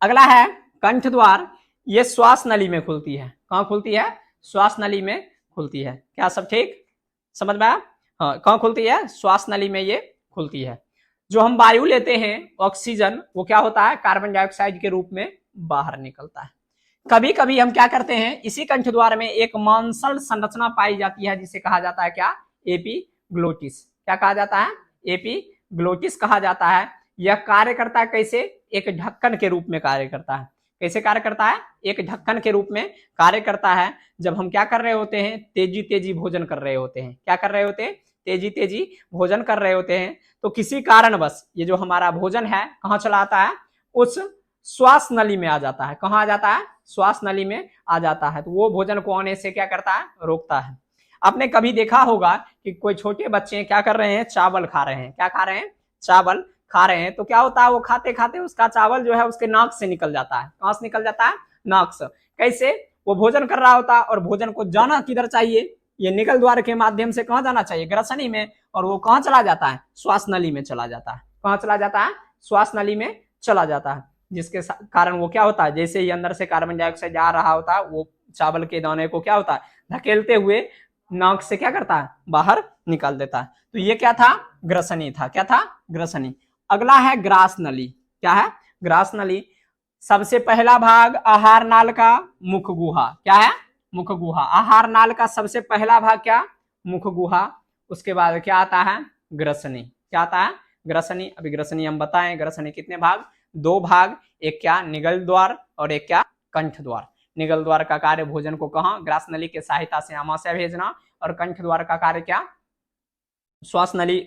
अगला है कंठ द्वार। ये श्वास नली में खुलती है। कहाँ खुलती है? श्वास नली में खुलती है। क्या सब ठीक समझ में आया? हाँ, कहाँ खुलती है? श्वास नली में ये खुलती है। जो हम वायु लेते हैं ऑक्सीजन, वो क्या होता है? कार्बन डाइऑक्साइड के रूप में बाहर निकलता है। कभी कभी हम क्या करते हैं? इसी कंठ द्वार में एक मांसल संरचना पाई जाती है जिसे कहा जाता है क्या? एपीग्लोटिस। क्या कहा जाता है? एपीग्लोटिस कहा जाता है। यह कार्य करता है कैसे? एक ढक्कन के रूप में कार्य करता है। कैसे कार्य करता है? एक ढक्कन के रूप में कार्य करता है। जब हम क्या कर रहे होते हैं? तेजी तेजी भोजन कर रहे होते हैं। क्या कर रहे होते हैं? तेजी तेजी भोजन कर रहे होते हैं। तो किसी कारणवश ये जो हमारा भोजन है कहाँ चला आता है? उस श्वास नली में आ जाता है। कहाँ आ जाता है? श्वास नली में आ जाता है। तो वो भोजन को आने से क्या करता है? रोकता है। आपने कभी देखा होगा कि कोई छोटे बच्चे क्या कर रहे हैं? चावल खा रहे हैं। क्या खा रहे हैं? चावल खा रहे हैं। तो क्या होता है? वो खाते खाते उसका चावल जो है उसके नाक से निकल जाता है। कहाँ से निकल जाता है? नाक से। कैसे? वो भोजन कर रहा होता है और भोजन को जाना किधर चाहिए? ये निगल द्वार के माध्यम से कहाँ जाना चाहिए? ग्रसनी में। और वो कहाँ चला जाता है? श्वास नली में चला जाता है। कहाँ चला जाता है? श्वास नली में चला जाता है। जिसके कारण वो क्या होता है? जैसे ही अंदर से कार्बन डाइऑक्साइड आ रहा होता है, वो चावल के दाने को क्या होता है? धकेलते हुए नाक से क्या करता है? बाहर निकाल देता है। तो ये क्या था? ग्रसनी था। क्या था? ग्रसनी। अगला है ग्रास नली। क्या है? ग्रास नली। सबसे पहला भाग आहार नाल का मुख गुहा। क्या है? मुख गुहा। आहार नाल का सबसे पहला भाग क्या? मुख गुहा। उसके बाद क्या आता है? ग्रसनी। क्या आता है? ग्रसनी। अभी ग्रसनी हम बताएं। ग्रसनी कितने भाग? 2 भाग। एक क्या? निगल द्वार और एक क्या? कंठ द्वार। निगल द्वार का कार्य भोजन को कहाँ? ग्रास नली के सहायता से आमाशय भेजना। और कंठ द्वार का कार्य क्या? श्वास नली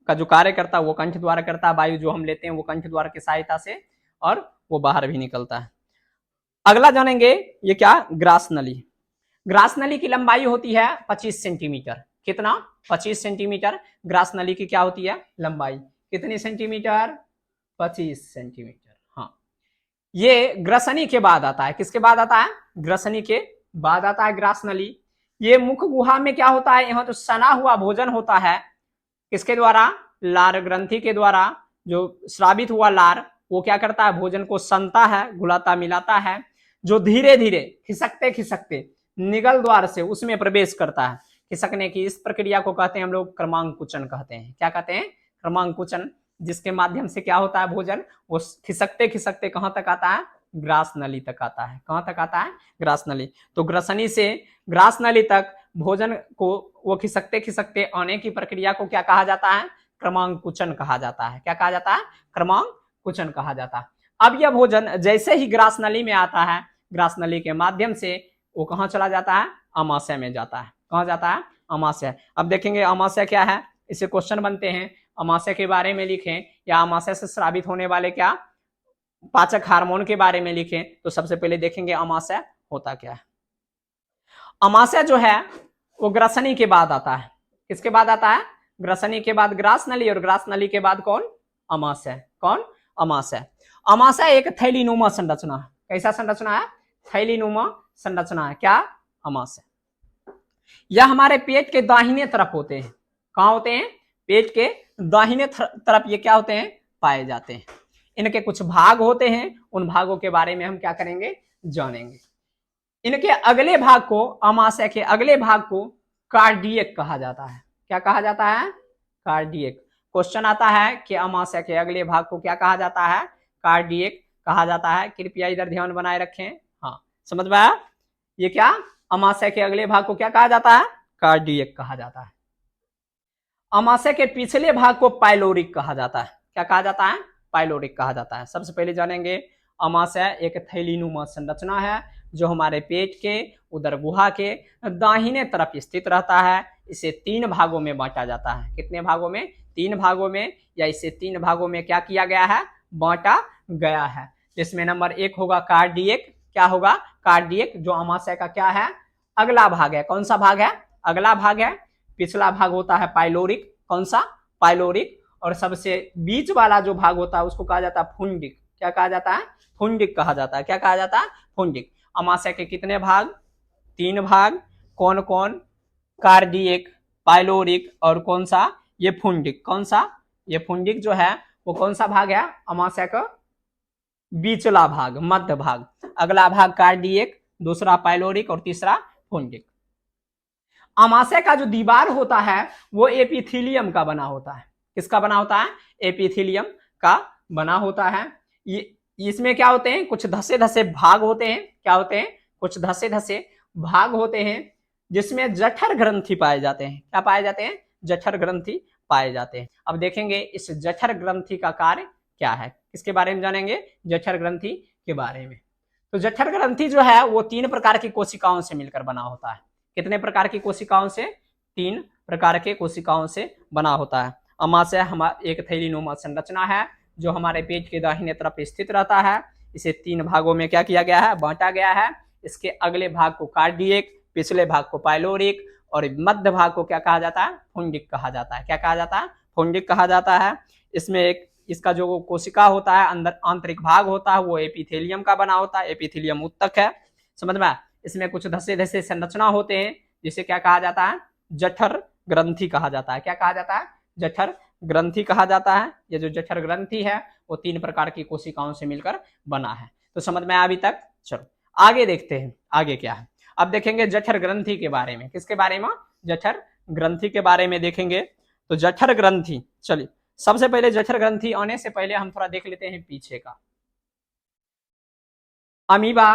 का जो कार्य करता है वो कंठ द्वार करता है। वायु जो हम लेते हैं वो कंठ द्वार की सहायता से, और वो बाहर भी निकलता है। अगला जानेंगे ये क्या? ग्रास नली। ग्रास नली की लंबाई होती है 25 सेंटीमीटर। कितना? 25 सेंटीमीटर। ग्रास नली की क्या होती है? लंबाई कितनी सेंटीमीटर? 25 सेंटीमीटर। हाँ, ये ग्रसनी के बाद आता है। किसके बाद आता है? ग्रसनी के बाद आता है ग्रास नली। ये मुख गुहा में क्या होता है? यहाँ तो सना हुआ भोजन होता है। किसके द्वारा? लार ग्रंथि के द्वारा। जो स्रावित हुआ लार वो क्या करता है? भोजन को सनता है, घुलाता मिलाता है, जो धीरे धीरे खिसकते खिसकते निगल द्वार से उसमें प्रवेश करता है। खिसकने की इस प्रक्रिया को कहते हैं हम लोग क्रमांकुचन कहते हैं। क्या कहते हैं? क्रमांकुचन। जिसके माध्यम से क्या होता है? भोजन वो खिसकते खिसकते कहाँ तक आता है? ग्रास नली तक आता है। कहां तक आता है? ग्रास नली। तो ग्रसनी से ग्रास नली तक भोजन को वो खिसकते खिसकते आने की प्रक्रिया को क्या कहा जाता है? क्रमांकुचन कहा जाता है। क्या कहा जाता है? क्रमांकुचन कहा जाता है। अब यह भोजन जैसे ही ग्रास नली में आता है, ग्रास नली के माध्यम से वो कहां चला जाता है? अमाशय में जाता है। कहां जाता है? अमाशय। अब देखेंगे अमाशय क्या है, इससे क्वेश्चन बनते हैं। अमाशय के बारे में लिखें या अमाशय से स्रावित होने वाले क्या पाचक हार्मोन के बारे में लिखें, तो सबसे पहले देखेंगे अमाशय होता क्या है। अमाशय जो है वो ग्रसनी के बाद आता है। किसके बाद आता है? ग्रसनी के बाद ग्रास नली, और ग्रास नली के बाद कौन? अमाशय। कौन? अमाशय। अमाशय एक थैलीनुमा संरचना है। कैसा संरचना है? थैलीनुमा संरचना है। क्या? अमाशय। यह हमारे पेट के दाहिने तरफ होते हैं। कहां होते हैं? पेट के दाहिने तरफ ये क्या होते हैं? पाए जाते हैं। इनके कुछ भाग होते हैं, उन भागों के बारे में हम क्या करेंगे? जानेंगे। इनके अगले भाग को, अमाशय के अगले भाग को कार्डियक कहा जाता है। क्या कहा जाता है? कार्डियक। क्वेश्चन आता है कि अमाशय के अगले भाग को क्या कहा जाता है? कार्डियक कहा जाता है। कृपया इधर ध्यान बनाए रखें। हाँ, समझ में आया? ये क्या? अमाशय के अगले भाग को क्या कहा जाता है? कार्डियक कहा जाता है। अमाशय के पिछले भाग को पाइलोरिक कहा जाता है। क्या कहा जाता है? पाइलोरिक कहा जाता है। सबसे पहले जानेंगे अमाशय एक थैलीनुमा संरचना है जो हमारे पेट के उदर गुहा के दाहिने तरफ स्थित रहता है। इसे 3 भागों में बांटा जाता है। कितने भागों में? 3 भागों में, या इसे 3 भागों में क्या किया गया है? बांटा गया है। जिसमें नंबर 1 होगा कार्डियक। क्या होगा? कार्डियक, जो अमाशय का क्या है? अगला भाग है। कौन सा भाग है? अगला भाग है। पिछला भाग होता है पाइलोरिक। कौन सा? पाइलोरिक। और सबसे बीच वाला जो भाग होता है उसको कहा जाता है फुंडिक। क्या कहा जाता है? फुंडिक कहा जाता है। क्या कहा जाता है? फुंडिक। अमाशय के कितने भाग? 3 भाग। कौन कौन? कार्डियक, पाइलोरिक और कौन सा? ये फुंडिक। कौन सा? ये फुंडिक जो है वो कौन सा भाग है? अमाशय का बीचला भाग, मध्य भाग। अगला भाग कार्डियक, दूसरा पाइलोरिक और तीसरा फुंडिक। अमाशय का जो दीवार होता है वो एपिथेलियम का बना होता है। किसका बना होता है? एपिथेलियम का बना होता है। ये इसमें क्या होते हैं? कुछ धसे धसे भाग होते हैं। क्या होते हैं? कुछ धसे धसे भाग होते हैं जिसमें जठर ग्रंथि पाए जाते हैं। क्या पाए जाते हैं? जठर ग्रंथि पाए जाते हैं। अब देखेंगे इस जठर ग्रंथि का कार्य क्या है। किसके बारे में जानेंगे? जठर ग्रंथि के बारे में। तो जठर ग्रंथि जो है वो 3 प्रकार की कोशिकाओं से मिलकर बना होता है। कितने प्रकार की कोशिकाओं से? 3 प्रकार के कोशिकाओं से बना होता है। अमाशय हमारा एक थैलीनुमा संरचना है जो हमारे पेट के दाहिने तरफ स्थित रहता है। इसे 3 भागों में क्या किया गया है? बांटा गया है। इसके अगले भाग को कार्डियक, पिछले भाग को पाइलोरिक और मध्य भाग को क्या कहा जाता है? फुंडिक कहा जाता है। क्या कहा जाता है? फुंडिक कहा जाता है। इसमें एक इसका जो कोशिका होता है, अंदर आंतरिक भाग होता है, वो एपिथेलियम का बना होता है। एपिथेलियम उत्तक है। समझ में? इसमें कुछ धसे धसे संरचना होते हैं जिसे क्या कहा जाता है? जठर ग्रंथि कहा जाता है। क्या कहा जाता है? जठर ग्रंथि कहा जाता है। ये जो जठर ग्रंथि है वो 3 प्रकार की कोशिकाओं से मिलकर बना है। तो समझ में आया अभी तक? चलो आगे देखते हैं आगे क्या है। अब देखेंगे जठर ग्रंथि के बारे में। किसके बारे में? जठर ग्रंथि के बारे में देखेंगे। तो जठर ग्रंथि, चलिए सबसे पहले जठर ग्रंथि आने से पहले हम थोड़ा देख लेते हैं पीछे का। अमीबा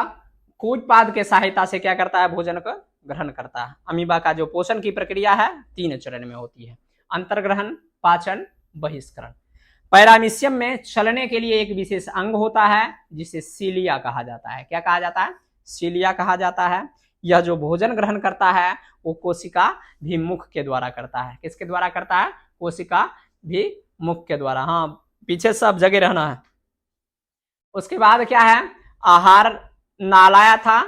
कूटपाद के सहायता से क्या करता है? भोजन का ग्रहण करता है। अमीबा का जो पोषण की प्रक्रिया है 3 चरण में होती है। अंतर्ग्रहण, पाचन, बहिष्करण। पैरामीशियम में चलने के लिए एक विशेष अंग होता है जिसे सीलिया कहा जाता है। क्या कहा जाता है? सीलिया कहा जाता है। यह जो भोजन ग्रहण करता है वो कोशिका भी मुख के द्वारा करता है। किसके द्वारा करता है? कोशिका भी मुख के द्वारा। हाँ, पीछे सब जगह रहना है। उसके बाद क्या है? आहार नाल आया था।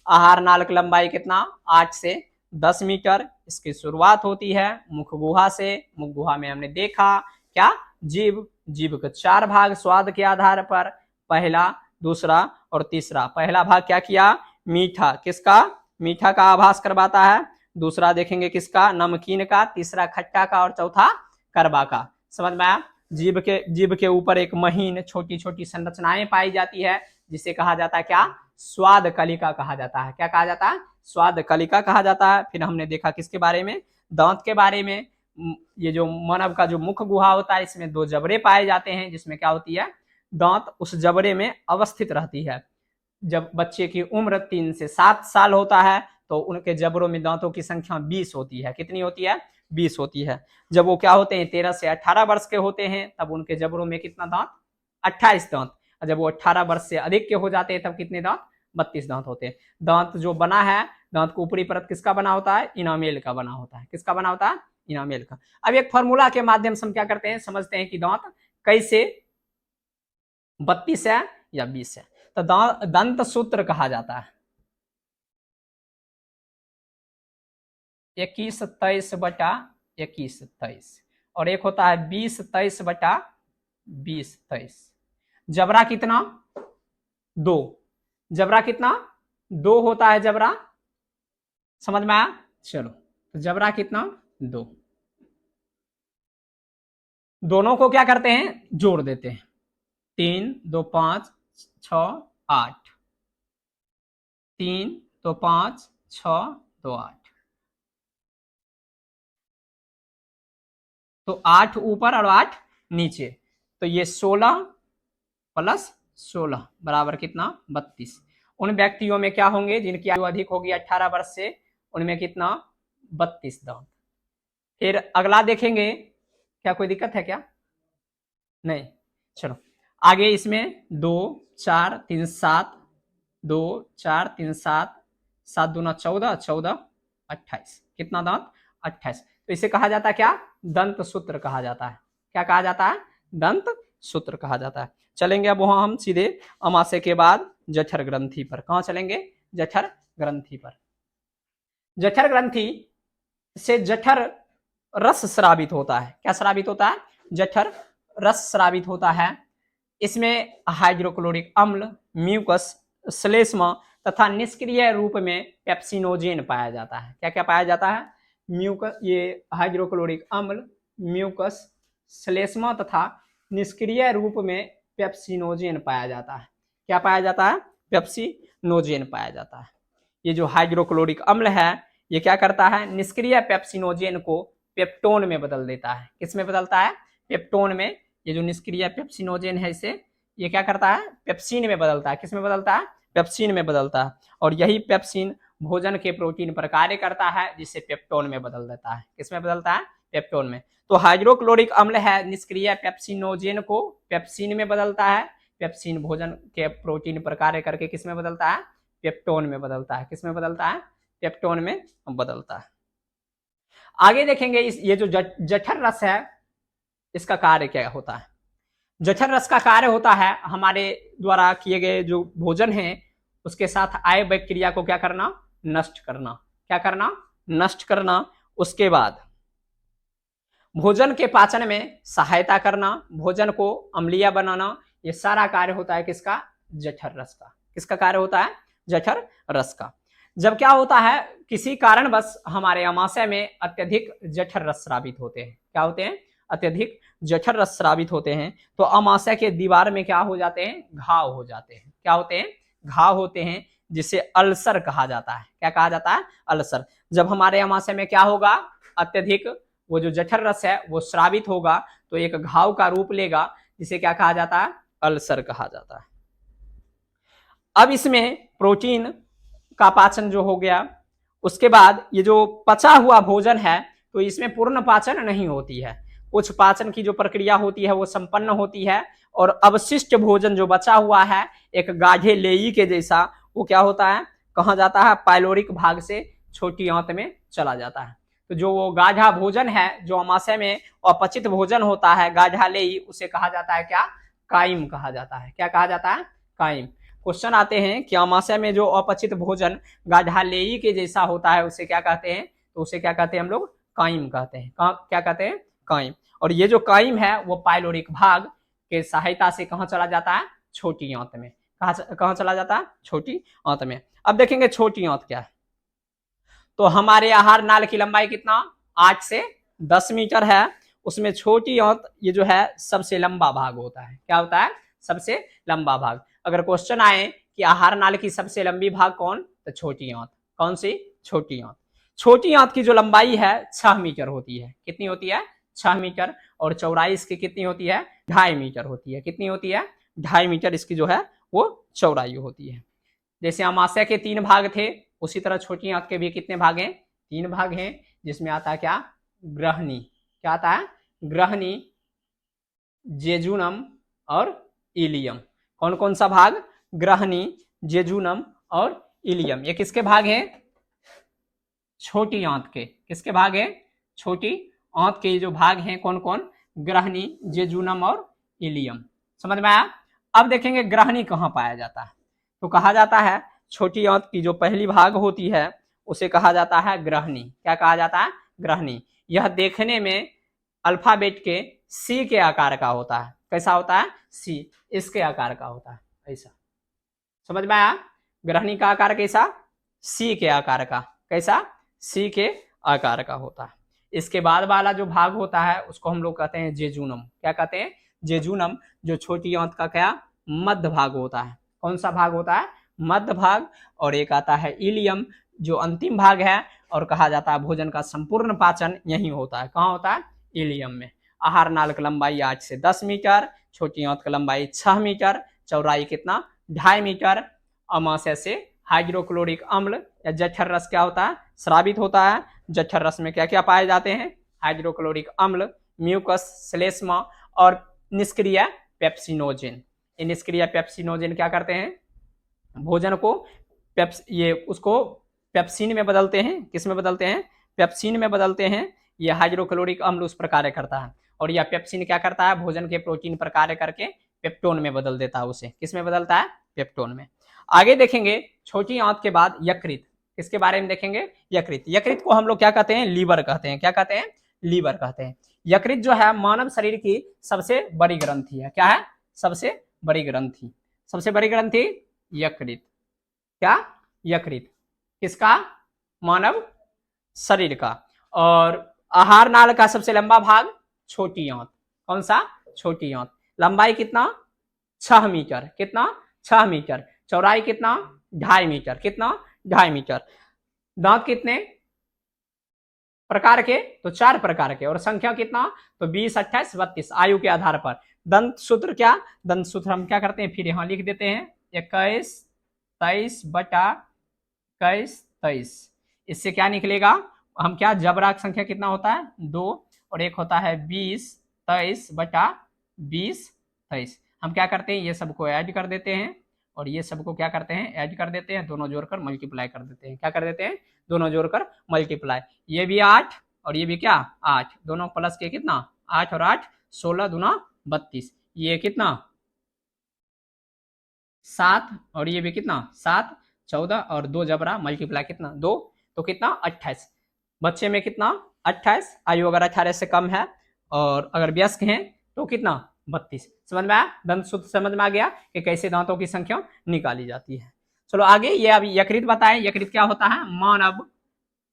आहार नाल की लंबाई कितना? 8 से 10 मीटर। इसकी शुरुआत होती है मुख गुहा से। मुख गुहा में हमने देखा क्या? जीभ। जीभ के 4 भाग स्वाद के आधार पर, पहला, दूसरा और तीसरा। पहला भाग क्या किया? मीठा। किसका? मीठा का आभास करवाता है। दूसरा देखेंगे किसका? नमकीन का। तीसरा खट्टा का और चौथा करवा का। समझ में आया? जीभ के ऊपर एक महीन छोटी छोटी संरचनाएं पाई जाती है जिसे कहा जाता है क्या? स्वाद कलिका कहा जाता है। क्या कहा जाता है? स्वाद कलिका कहा जाता है। फिर हमने देखा किसके बारे में? दांत के बारे में। ये जो मानव का जो मुख गुहा होता है इसमें 2 जबड़े पाए जाते हैं जिसमें क्या होती है? दांत उस जबड़े में अवस्थित रहती है। जब बच्चे की उम्र 3 से 7 साल होता है तो उनके जबड़ों में दांतों की संख्या 20 होती है। कितनी होती है? 20 होती है। जब वो क्या होते हैं 13 से 18 वर्ष के होते हैं तब उनके जबड़ों में कितना दांत? 28 दांत। और जब वो 18 वर्ष से अधिक के हो जाते हैं तब कितने दांत? 32 दांत होते हैं। दांत जो बना है, दांत को ऊपरी परत किसका बना होता है? इनामेल का बना होता है। किसका बना होता है? इनामेल का। अब एक फॉर्मूला के माध्यम से हम क्या करते हैं, समझते हैं कि दांत कैसे 32 है या 20 है। तो दंत सूत्र कहा जाता है 21-23/21-23 और एक होता है 20-23/20-23। जबरा कितना? 2। जबरा कितना? 2 होता है जबरा। समझ में आया? चलो, तो जबरा कितना? 2। दोनों को क्या करते हैं? जोड़ देते हैं। 3 2 5 6 8, 3 2 5 6 2 8। तो 8 ऊपर और 8 नीचे, तो ये 16 प्लस 16 बराबर कितना? 32। उन व्यक्तियों में क्या होंगे जिनकी आयु अधिक होगी 18 वर्ष से, उनमें कितना? 32 दांत। फिर अगला देखेंगे, क्या कोई दिक्कत है क्या? नहीं। चलो आगे इसमें 2 4 3 7, 2 4 3 7, 7 दूना 14, 14 28। कितना दांत? 28। तो इसे कहा जाता है क्या? दंत सूत्र कहा जाता है। क्या कहा जाता है? दंत सूत्र कहा जाता है। चलेंगे अब वहां हम सीधे अमाशय के बाद जठर ग्रंथि पर। कहां चलेंगे? जठर ग्रंथि पर। जठर ग्रंथि से जठर रस स्रावित होता है। क्या स्रावित होता है? जठर रस स्रावित होता है। इसमें हाइड्रोक्लोरिक अम्ल, म्यूकस, श्लेष्मा तथा निष्क्रिय रूप में पेप्सिनोजेन पाया जाता है। क्या क्या पाया जाता है? म्यूकस, ये हाइड्रोक्लोरिक अम्ल, म्यूकस, श्लेष्मा तथा निष्क्रिय रूप में पेप्सिनोजेन पाया जाता है। क्या पाया जाता है? पेप्सिनोजेन पाया जाता है। ये जो हाइड्रोक्लोरिक अम्ल है ये क्या करता है? निष्क्रिय पेप्सिनोजेन को पेप्टोन में बदल देता है। किस में बदलता है? पेप्टोन में। ये जो निष्क्रिय पेप्सिनोजेन है इसे ये क्या करता है? पेप्सिन में बदलता है। किस में बदलता है? पेप्सिन में बदलता है। और यही पेप्सिन भोजन के प्रोटीन पर कार्य करता है जिसे पेप्टोन में बदल देता है। किस में बदलता है? पेप्टोन में। तो हाइड्रोक्लोरिक अम्ल है निष्क्रिय पेप्सिनोजेन को पेप्सिन में बदलता है। पेप्सिन भोजन के प्रोटीन पर कार्य करके किस में बदलता है? पेप्टोन में बदलता है। किस में बदलता है? पेप्टोन में बदलता है। आगे देखेंगे ये जो जठर रस है इसका कार्य क्या होता है? जठर रस का कार्य होता है हमारे द्वारा किए गए जो भोजन है उसके साथ आए बैक्टीरिया को क्या करना? नष्ट करना। क्या करना? नष्ट करना। उसके बाद भोजन के पाचन में सहायता करना, भोजन को अम्लीय बनाना, ये सारा कार्य होता है किसका? जठर रस का। किसका कार्य होता है? जठर रस का। जब क्या होता है किसी कारणवश हमारे अमाशय में अत्यधिक जठर रस स्रावित होते हैं। क्या होते हैं? अत्यधिक जठर रस स्रावित होते हैं तो अमाशय के दीवार में क्या हो जाते हैं? घाव हो जाते हैं। क्या होते हैं? घाव होते हैं, जिसे अल्सर कहा जाता है। क्या कहा जाता है? अल्सर। जब हमारे अमाशय में क्या होगा? अत्यधिक वो जो जठर रस है वो स्रावित होगा तो एक घाव का रूप लेगा जिसे क्या कहा जाता है? अल्सर कहा जाता है। अब इसमें प्रोटीन का पाचन जो हो गया, उसके बाद ये जो पचा हुआ भोजन है तो इसमें पूर्ण पाचन नहीं होती है। कुछ पाचन की जो प्रक्रिया होती है वो संपन्न होती है और अवशिष्ट भोजन जो बचा हुआ है एक गाढ़े लेई के जैसा वो क्या होता है? कहाँ जाता है? पाइलोरिक भाग से छोटी आंत में चला जाता है। तो जो वो गाढ़ा भोजन है जो अमाशय में अपचित भोजन होता है गाढ़ा लेई, उसे कहा जाता है क्या? काइम कहा जाता है। क्या कहा जाता है? काइम। क्वेश्चन आते हैं कि अमाशय में जो अपचित भोजन गाढ़ा लेई के जैसा होता है उसे क्या कहते हैं? तो उसे क्या कहते हैं हम लोग? काइम कहते हैं। क्या कहते हैं? काइम। और ये जो काइम है वो पाइलोरिक भाग के सहायता से कहाँ चला जाता है? छोटी आंत में। कहाँ चला जाता है? छोटी आंत में। अब देखेंगे छोटी आंत क्या है। तो हमारे आहार नाल की लंबाई कितना? 8 से 10 मीटर है। उसमें छोटी आंत ये जो है सबसे लंबा भाग होता है। क्या होता है? सबसे लंबा भाग। अगर क्वेश्चन आए कि आहार नाल की सबसे लंबी भाग कौन, तो छोटी आंत। कौन सी? छोटी आंत। छोटी आंत की जो लंबाई है 6 मीटर होती है। कितनी होती है? 6 मीटर। और चौड़ाई इसकी कितनी होती है? 2.5 मीटर होती है। कितनी होती है? 2.5 मीटर इसकी जो है वो चौड़ाई होती है। जैसे अमाशय के 3 भाग थे, उसी तरह छोटी आंत के भी कितने भाग हैं? 3 भाग हैं, जिसमें आता है क्या? ग्रहणी। क्या आता है? ग्रहणी, जेजुनम और इलियम। कौन कौन सा भाग? ग्रहणी, जेजुनम और इलियम। ये किसके भाग हैं? छोटी आंत के। किसके भाग हैं? छोटी आंत के जो भाग हैं कौन कौन? ग्रहणी, जेजुनम और इलियम। समझ में आया? अब देखेंगे ग्रहणी कहाँ पाया जाता है। तो कहा जाता है छोटी आंत की जो पहली भाग होती है उसे कहा जाता है ग्रहणी। क्या कहा जाता है? ग्रहणी। यह देखने में अल्फाबेट के सी के आकार का होता है। कैसा होता है? सी, इसके आकार का होता है, ऐसा। समझ में आया? ग्रहणी का आकार कैसा? सी के आकार का। कैसा? सी के आकार का होता है। इसके बाद वाला जो भाग होता है उसको हम लोग कहते हैं जेजुनम। क्या कहते हैं? जेजुनम, जो छोटी आंत का क्या? मध्य भाग होता है। कौन सा भाग होता है? मध्य भाग। और एक आता है इलियम, जो अंतिम भाग है, और कहा जाता है भोजन का संपूर्ण पाचन यही होता है। कहाँ होता है? इलियम में। आहार नाल की लंबाई 8 से 10 मीटर, छोटी आंत की लंबाई 6 मीटर, चौड़ाई कितना? 2.5 मीटर। अमाशय से हाइड्रोक्लोरिक अम्ल या जठर रस क्या होता है? स्रावित होता है। जठर रस में क्या क्या पाए जाते हैं? हाइड्रोक्लोरिक अम्ल, म्यूकस, श्लेष्मा और निष्क्रिय पेप्सिनोजेन। ये निष्क्रिय पेप्सिनोजेन क्या करते हैं? भोजन को उसको पेप्सिन में बदलते हैं। किस में बदलते हैं? पेप्सिन में बदलते हैं। यह हाइड्रोक्लोरिक अम्ल उस पर कार्य करता है, और यह पेप्सिन क्या करता है? भोजन के प्रोटीन पर कार्य करके पेप्टोन में बदल देता है उसे। किस में बदलता है? पेप्टोन में। आगे देखेंगे छोटी आंत के बाद यकृत। किसके बारे में देखेंगे? यकृत। यकृत को हम लोग क्या कहते हैं? लीवर कहते हैं। क्या कहते हैं? लीवर कहते हैं। यकृत जो है मानव शरीर की सबसे बड़ी ग्रंथि है। क्या है? सबसे बड़ी ग्रंथि। सबसे बड़ी ग्रंथि यकृत। क्या? यकृत। किसका? मानव शरीर का। और आहार नाल का सबसे लंबा भाग छोटी आंत। कौन सा? छोटी आंत। लंबाई कितना? 6 मीटर। कितना? 6 मीटर। चौड़ाई कितना? 2.5 मीटर। कितना? 2.5 मीटर। दांत कितने प्रकार के? तो 4 प्रकार के। और संख्या कितना? तो 20, 28, 32 आयु के आधार पर। दंत सूत्र क्या? दंत सूत्र हम क्या करते हैं? फिर यहां लिख देते हैं 21, 23 बटा 21, 23। इससे क्या निकलेगा? हम क्या, जबरा संख्या कितना होता है? 2, और एक होता है 20, 23 बटा 20, 23। हम क्या करते हैं? ये सबको ऐड कर देते हैं, और ये सबको क्या करते हैं? ऐड कर देते हैं, दोनों जोड़कर मल्टीप्लाई कर देते हैं। क्या कर देते हैं? दोनों जोड़कर मल्टीप्लाई। ये भी 8 और ये भी क्या? 8, दोनों प्लस के कितना? 8 और 8 16 दूना 32। ये कितना? 7, और ये भी कितना? 7, 14 और 2 जबरा मल्टीप्लाई कितना? 2, तो कितना? 28। बच्चे में कितना? 28। आयु अगर 18 से कम है और अगर वयस्क हैं तो कितना? 32। समझ में आया? दंत सूत्र समझ में आ गया कि कैसे दांतों की संख्या निकाली जाती है। चलो आगे, ये अभी यकृत बताएं। यकृत क्या होता है? मानव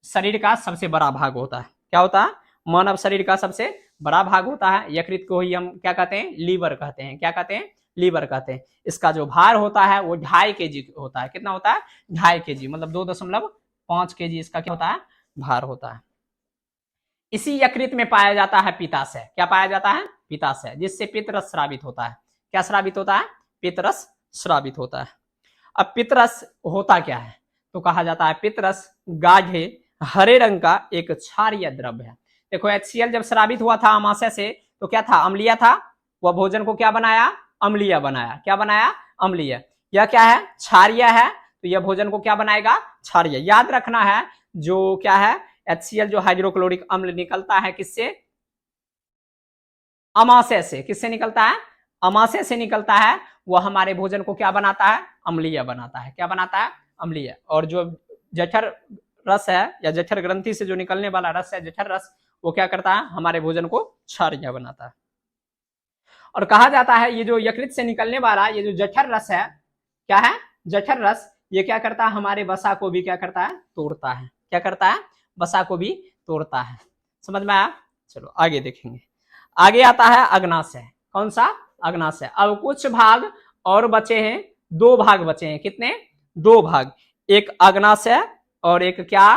शरीर का सबसे बड़ा भाग होता है। क्या होता है? मानव शरीर का सबसे बड़ा भाग होता है। यकृत को ही हम क्या कहते हैं? लीवर कहते हैं। क्या कहते हैं? लीवर कहते हैं। इसका जो भार होता है वो 2.5 kg होता है। कितना होता है? 2.5 kg, मतलब 2.5 kg इसका क्या होता है? भार होता है। इसी यकृत में पाया जाता है पित्ताशय। क्या पाया जाता है? पित्ताशय, जिससे पित्तरस स्रावित होता है। क्या स्रावित होता है? पित्तरस स्रावित होता है। अब पित्तरस होता क्या है? तो कहा जाता है पित्तरस गाढ़े हरे रंग का एक क्षारीय द्रव्य है। देखो HCl जब स्रावित हुआ था अमाशय से तो क्या था? अम्लीय था। वह भोजन को क्या बनाया? अम्लीय बनाया। क्या बनाया? अम्लीय। यह क्या है? क्षारीय है, तो यह भोजन को क्या बनाएगा? क्षारीय। याद रखना है, जो क्या है HCl जो हाइड्रोक्लोरिक अम्ल निकलता है किससे? अमाशय से। किससे निकलता है? अमाशय से निकलता है। वह हमारे भोजन को क्या बनाता है? अम्लीय बनाता है। क्या बनाता है? अम्लीय। और जो जठर रस है या जठर ग्रंथि से जो निकलने वाला रस है, जठर रस, वो क्या करता है? हमारे भोजन को क्षारीय बनाता है। और कहा जाता है ये जो यकृत से निकलने वाला ये जो जठर रस है, क्या है? जठर रस, ये क्या करता है? हमारे वसा को भी क्या करता है? तोड़ता है। क्या करता है? वसा को भी तोड़ता है। समझ में आया? चलो आगे देखेंगे। आगे आता है अग्नाशय। कौन सा? अग्नाशय। अब कुछ भाग और बचे हैं, 2 भाग बचे हैं। कितने? 2 भाग। एक अग्नाशय और एक क्या?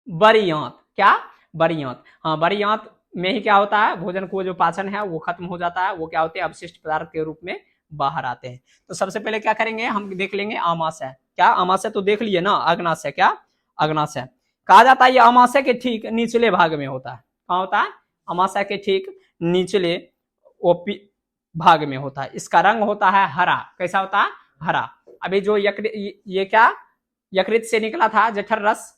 बड़ी आंत। क्या? बड़ी आंत। हाँ, बड़ी आंत में ही क्या होता है? भोजन को जो पाचन है वो खत्म हो जाता है। वो क्या होते हैं? अवशिष्ट पदार्थ के रूप में बाहर आते हैं। तो सबसे पहले क्या करेंगे, हम देख लेंगे आमाशय। क्या आमाशय तो देख लिए ना, अग्नाशय क्या, अग्नाशय कहा जाता है। ये आमाशय के ठीक निचले भाग में होता है। कहाँ होता है, आमाशय के ठीक निचले भाग में होता है। इसका रंग होता है हरा। कैसा होता है, हरा। अभी जो ये क्या यकृत से निकला था जठर रस,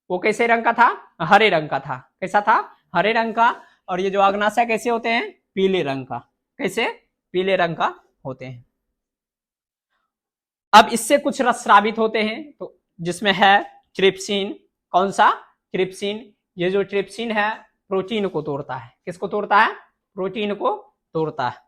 वो कैसे रंग का था, हरे रंग का था। कैसा था, हरे रंग का। और ये जो अग्नाशय कैसे होते हैं, पीले रंग का। कैसे, पीले रंग का होते हैं। अब इससे कुछ रस स्रावित होते हैं, तो जिसमें है ट्रिप्सिन। कौन सा, ट्रिप्सिन। ये जो ट्रिप्सिन है प्रोटीन को तोड़ता है। किसको तोड़ता है, प्रोटीन को तोड़ता है।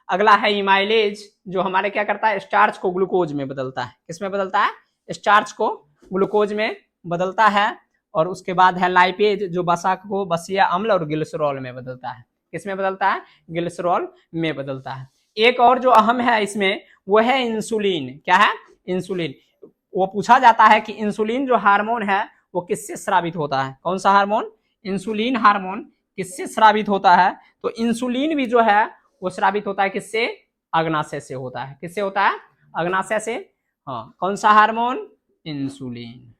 अगला है इमाइलेज, जो हमारे क्या करता है, स्टार्च को ग्लूकोज में बदलता है। किसमें बदलता है, स्टार्च को ग्लूकोज में बदलता है। और उसके बाद है लाइपेज, जो वसा को बसीय अम्ल और ग्लिसरॉल में बदलता है। किसमें बदलता है, ग्लिसरॉल में बदलता है। एक और जो अहम है इसमें, वो है इंसुलिन। क्या है, इंसुलिन। वो पूछा जाता है कि इंसुलिन जो हार्मोन है वो किससे स्रावित होता है। कौन सा हार्मोन, इंसुलिन हार्मोन किससे स्रावित होता है। तो इंसुलिन भी जो है वो स्रावित होता है किससे, अग्नाशय से होता है। किससे होता है, अग्नाशय से। हाँ, कौन सा हार्मोन, इंसुलिन।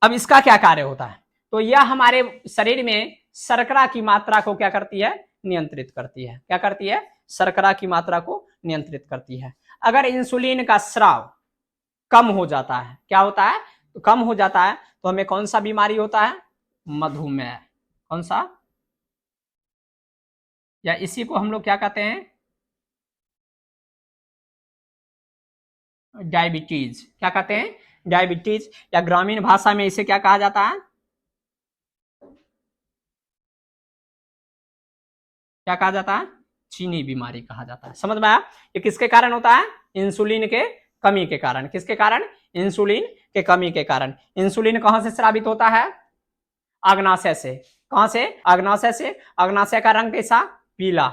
अब इसका क्या कार्य होता है, तो यह हमारे शरीर में शर्करा की मात्रा को क्या करती है, नियंत्रित करती है। क्या करती है, शर्करा की मात्रा को नियंत्रित करती है। अगर इंसुलिन का स्राव कम हो जाता है, क्या होता है, तो कम हो जाता है, तो हमें कौन सा बीमारी होता है, मधुमेह। कौन सा, या इसी को हम लोग क्या कहते हैं, डायबिटीज। क्या कहते हैं, डायबिटीज। या ग्रामीण भाषा में इसे क्या कहा जाता है, क्या कहा जाता है, चीनी बीमारी कहा जाता है। समझ में आया, ये किसके कारण होता है, इंसुलिन के कमी के कारण। किसके कारण, इंसुलिन के कमी के कारण। इंसुलिन कहां से स्रावित होता है, अग्नाशय से। कहां से, अग्नाशय से। अग्नाशय का रंग कैसा, पीला।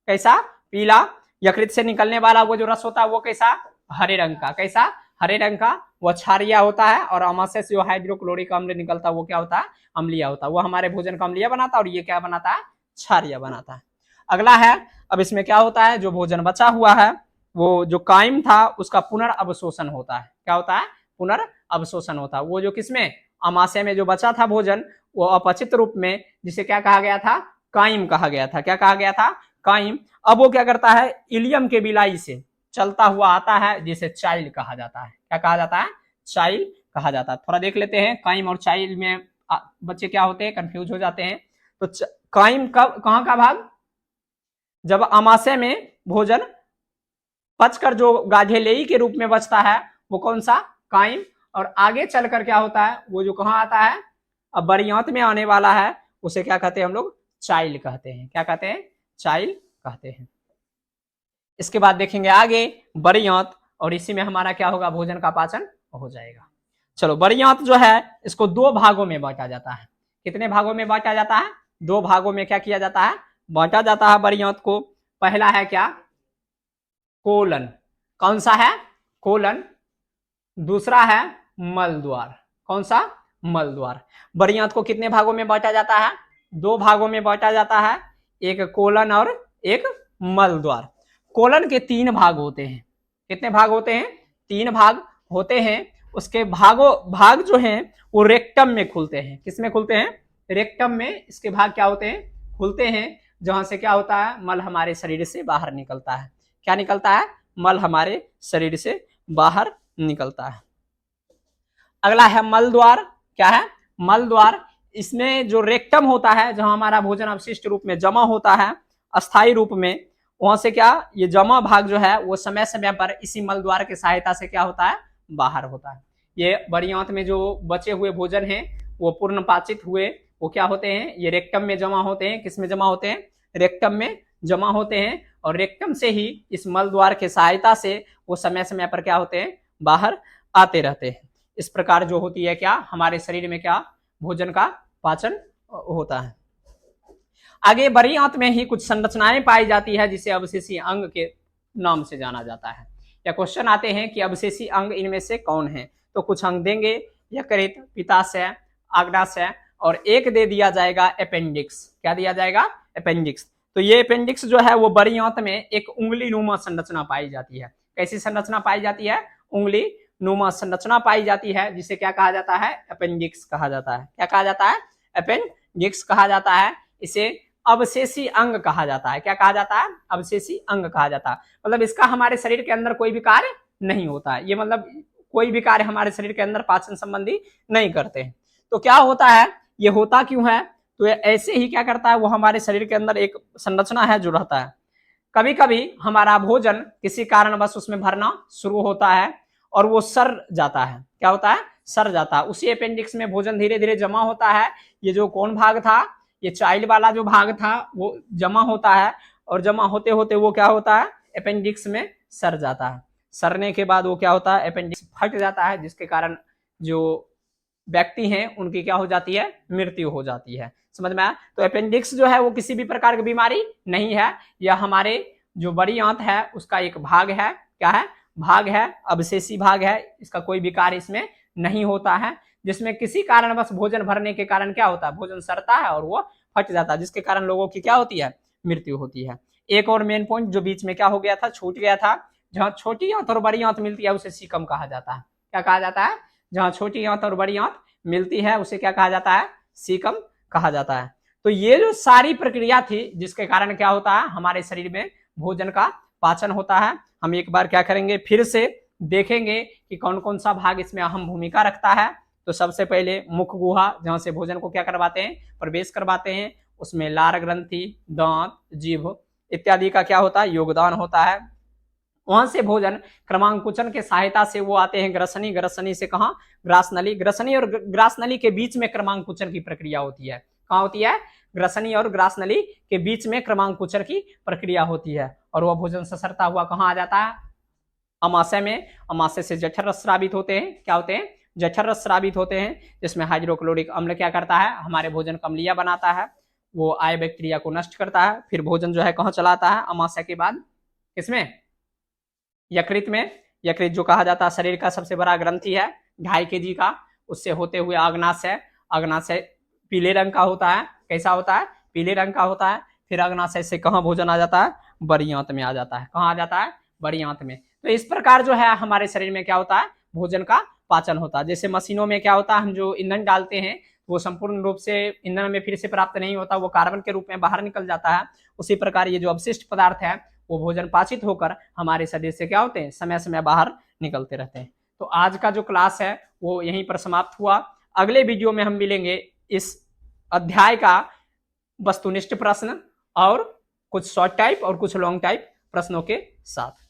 कैसा, पीला। यकृत से निकलने वाला वो जो रस होता है वो कैसा, हरे रंग का। कैसा, हरे रंग का। वो क्षारीय होता है। और आमाशय से जो हाइड्रोक्लोरिक अम्ल निकलता है वो क्या होता है, अम्लीय होता है। वो हमारे भोजन का अम्लीय बनाता है, और ये क्या बनाता है, क्षारीय बनाता है। अगला है, अब इसमें क्या होता है, जो भोजन बचा हुआ है, वो जो काइम था उसका पुनर्अवशोषण होता है। क्या होता है, पुनर्अवशोषण होता है। वो जो किसमें, आमाशय में जो बचा था भोजन, वो अपचित रूप में, जिसे क्या कहा गया था, काइम कहा गया था। क्या कहा गया था, काइम। अब वो क्या करता है, इलियम के बिलाई से चलता हुआ आता है, जिसे चाइल्ड कहा जाता है। क्या कहा जाता है, चाइल्ड कहा जाता है। थोड़ा देख लेते हैं, काइम और चाइल्ड में बच्चे क्या होते हैं, कंफ्यूज हो जाते हैं। तो काइम कब, कहाँ का भाग, जब आमाशय में भोजन पचकर जो गाढ़ेलेई के रूप में बचता है, वो कौन सा, काइम। और आगे चलकर क्या होता है, वो जो कहाँ आता है, अब बरियांत में आने वाला है, उसे क्या कहते हैं हम लोग, चाइल्ड कहते हैं। क्या कहते हैं, चाइल्ड कहते हैं। इसके बाद देखेंगे आगे बरियांत, और इसी में हमारा क्या होगा, भोजन का पाचन हो जाएगा। चलो, बरियांत जो है इसको दो भागों में बांटा जाता है। कितने भागों में बांटा जाता है, दो भागों में क्या किया जाता है, बांटा जाता है बरियांत को। पहला है क्या, कोलन। कौन सा है, कोलन। दूसरा है मल द्वार। कौन सा, मल द्वार। बरियांत को कितने भागों में बांटा जाता है, दो भागों में बांटा जाता है, एक कोलन और एक मल द्वार। कोलन के तीन भाग होते हैं। कितने भाग होते हैं, तीन भाग होते हैं। उसके भाग जो हैं वो रेक्टम में खुलते हैं। किसमें खुलते हैं, रेक्टम में इसके भाग क्या होते हैं, खुलते हैं। जहां से क्या होता है, मल हमारे शरीर से बाहर निकलता है। क्या निकलता है, मल हमारे शरीर से बाहर निकलता है। अगला है मल द्वार। क्या है, मल द्वार। इसमें जो रेक्टम होता है, जहां हमारा भोजन अवशिष्ट रूप में जमा होता है अस्थायी रूप में, वहां से क्या, ये जमा भाग जो है वो समय समय पर इसी मल द्वार की सहायता से क्या होता है, बाहर होता है। ये बरियांत में जो बचे हुए भोजन हैं वो पूर्ण पाचित हुए, वो क्या होते हैं, ये रेक्टम में जमा होते हैं। किस में जमा होते हैं, रेक्टम में जमा होते हैं। और रेक्टम से ही इस मल द्वार की सहायता से वो समय समय पर क्या होते हैं, बाहर आते रहते हैं। इस प्रकार जो होती है क्या, हमारे शरीर में क्या, भोजन का पाचन होता है। आगे बरियांत में ही कुछ संरचनाएं पाई जाती है, जिसे अवशेषी अंग के नाम से जाना जाता है। या क्वेश्चन आते हैं कि अवशेषी अंग इनमें से कौन है, तो कुछ अंग देंगे, यकृत, पित्ताशय, अग्नाशय, और एक दे दिया जाएगा अपेंडिक्स। क्या दिया जाएगा, अपेंडिक्स। तो ये अपेंडिक्स जो है वो बड़ी आंत में एक उंगली नुमा संरचना पाई जाती है। कैसी संरचना पाई जाती है? उंगली नुमा संरचना पाई जाती है, जिसे क्या कहा जाता है? अपेंडिक्स कहा जाता है। क्या कहा जाता है? अपेंडिक्स कहा जाता है। इसे अवशेषी अंग कहा जाता है। क्या कहा जाता है? अवशेषी अंग कहा जाता है। मतलब इसका हमारे शरीर के अंदर कोई भी कार्य नहीं होता है। ये मतलब कोई भी कार्य हमारे शरीर के अंदर पाचन संबंधी नहीं करते हैं। तो क्या होता है? ये होता क्यों है? तो ऐसे ही क्या करता है, वो हमारे शरीर के अंदर एक संरचना है जो रहता है। कभी कभी हमारा भोजन किसी कारणवश उसमें भरना शुरू होता है और वो सर जाता है। क्या होता है? सर जाता है। उसी अपेंडिक्स में भोजन धीरे धीरे जमा होता है। ये जो कौन भाग था, ये चाइल्ड वाला जो भाग था, वो जमा होता है और जमा होते होते वो क्या होता है? अपेंडिक्स में सर जाता है। सरने के बाद वो क्या होता है? अपेंडिक्स फट जाता है, जिसके कारण जो व्यक्ति हैं उनकी क्या हो जाती है? मृत्यु हो जाती है। समझ में आया? तो अपेंडिक्स जो है वो किसी भी प्रकार की बीमारी नहीं है। यह हमारे जो बड़ी आंत है उसका एक भाग है। क्या है? भाग है, अवशेषी भाग है। इसका कोई भी कार्य इसमें नहीं होता है, जिसमें किसी कारणवश भोजन भरने के कारण क्या होता है? भोजन सड़ता है और वो फट जाता है, जिसके कारण लोगों की क्या होती है? मृत्यु होती है। एक और मेन पॉइंट जो बीच में क्या हो गया था, छूट गया था, जहां छोटी आंत और बड़ी आंत मिलती है उसे सीकम कहा जाता है। क्या कहा जाता है? जहां छोटी आंत और बड़ी आंत मिलती है उसे क्या कहा जाता है? सीकम कहा जाता है। तो ये जो सारी प्रक्रिया थी जिसके कारण क्या होता है? हमारे शरीर में भोजन का पाचन होता है। हम एक बार क्या करेंगे, फिर से देखेंगे कि कौन कौन सा भाग इसमें अहम भूमिका रखता है। तो सबसे पहले मुख गुहा, जहां से भोजन को क्या करवाते हैं? प्रवेश करवाते हैं। उसमें लार ग्रंथि, दांत, जीभ इत्यादि का क्या होता है? योगदान होता है। वहां से भोजन क्रमांकुचन के सहायता से वो आते हैं ग्रसनी। ग्रसनी से कहा? ग्रासनली। ग्रसनी और ग्रासनली के बीच में क्रमांकुचन की प्रक्रिया होती है। कहाँ होती है? ग्रसनी और ग्रासनली के बीच में क्रमांकुचन की प्रक्रिया होती है और वह भोजन ससरता हुआ कहाँ आ जाता है? अमाशय में। अमाशय से जठर रस स्रावित होते हैं। क्या होते हैं? जठर रस स्रावित होते हैं, जिसमें हाइड्रोक्लोरिक अम्ल क्या करता है? हमारे भोजन को अम्लीय बनाता है। वो आय बैक्टीरिया को नष्ट करता है। फिर भोजन जो है कहाँ चलाता है? अमाशय के बाद किसमें? यकृत में। यकृत जो कहा जाता है शरीर का सबसे बड़ा ग्रंथि है, 2.5 kg का। उससे होते हुए अग्नाशय। अग्नाशय पीले रंग का होता है। कैसा होता है? पीले रंग का होता है। फिर अग्नाशय से कहाँ भोजन आ जाता है? बड़ी आंत में आ जाता है। कहाँ आ जाता है? बड़ी आंत में। तो इस प्रकार जो है हमारे शरीर में क्या होता है? भोजन का पाचन होता है। जैसे मशीनों में क्या होता है, हम जो ईंधन डालते हैं वो संपूर्ण रूप से ईंधन में फिर से प्राप्त नहीं होता, वो कार्बन के रूप में बाहर निकल जाता है। उसी प्रकार ये जो अवशिष्ट पदार्थ है वो भोजन पाचित होकर हमारे शरीर से क्या होते हैं? समय समय बाहर निकलते रहते हैं। तो आज का जो क्लास है वो यहीं पर समाप्त हुआ। अगले वीडियो में हम मिलेंगे इस अध्याय का वस्तुनिष्ठ प्रश्न और कुछ शॉर्ट टाइप और कुछ लॉन्ग टाइप प्रश्नों के साथ।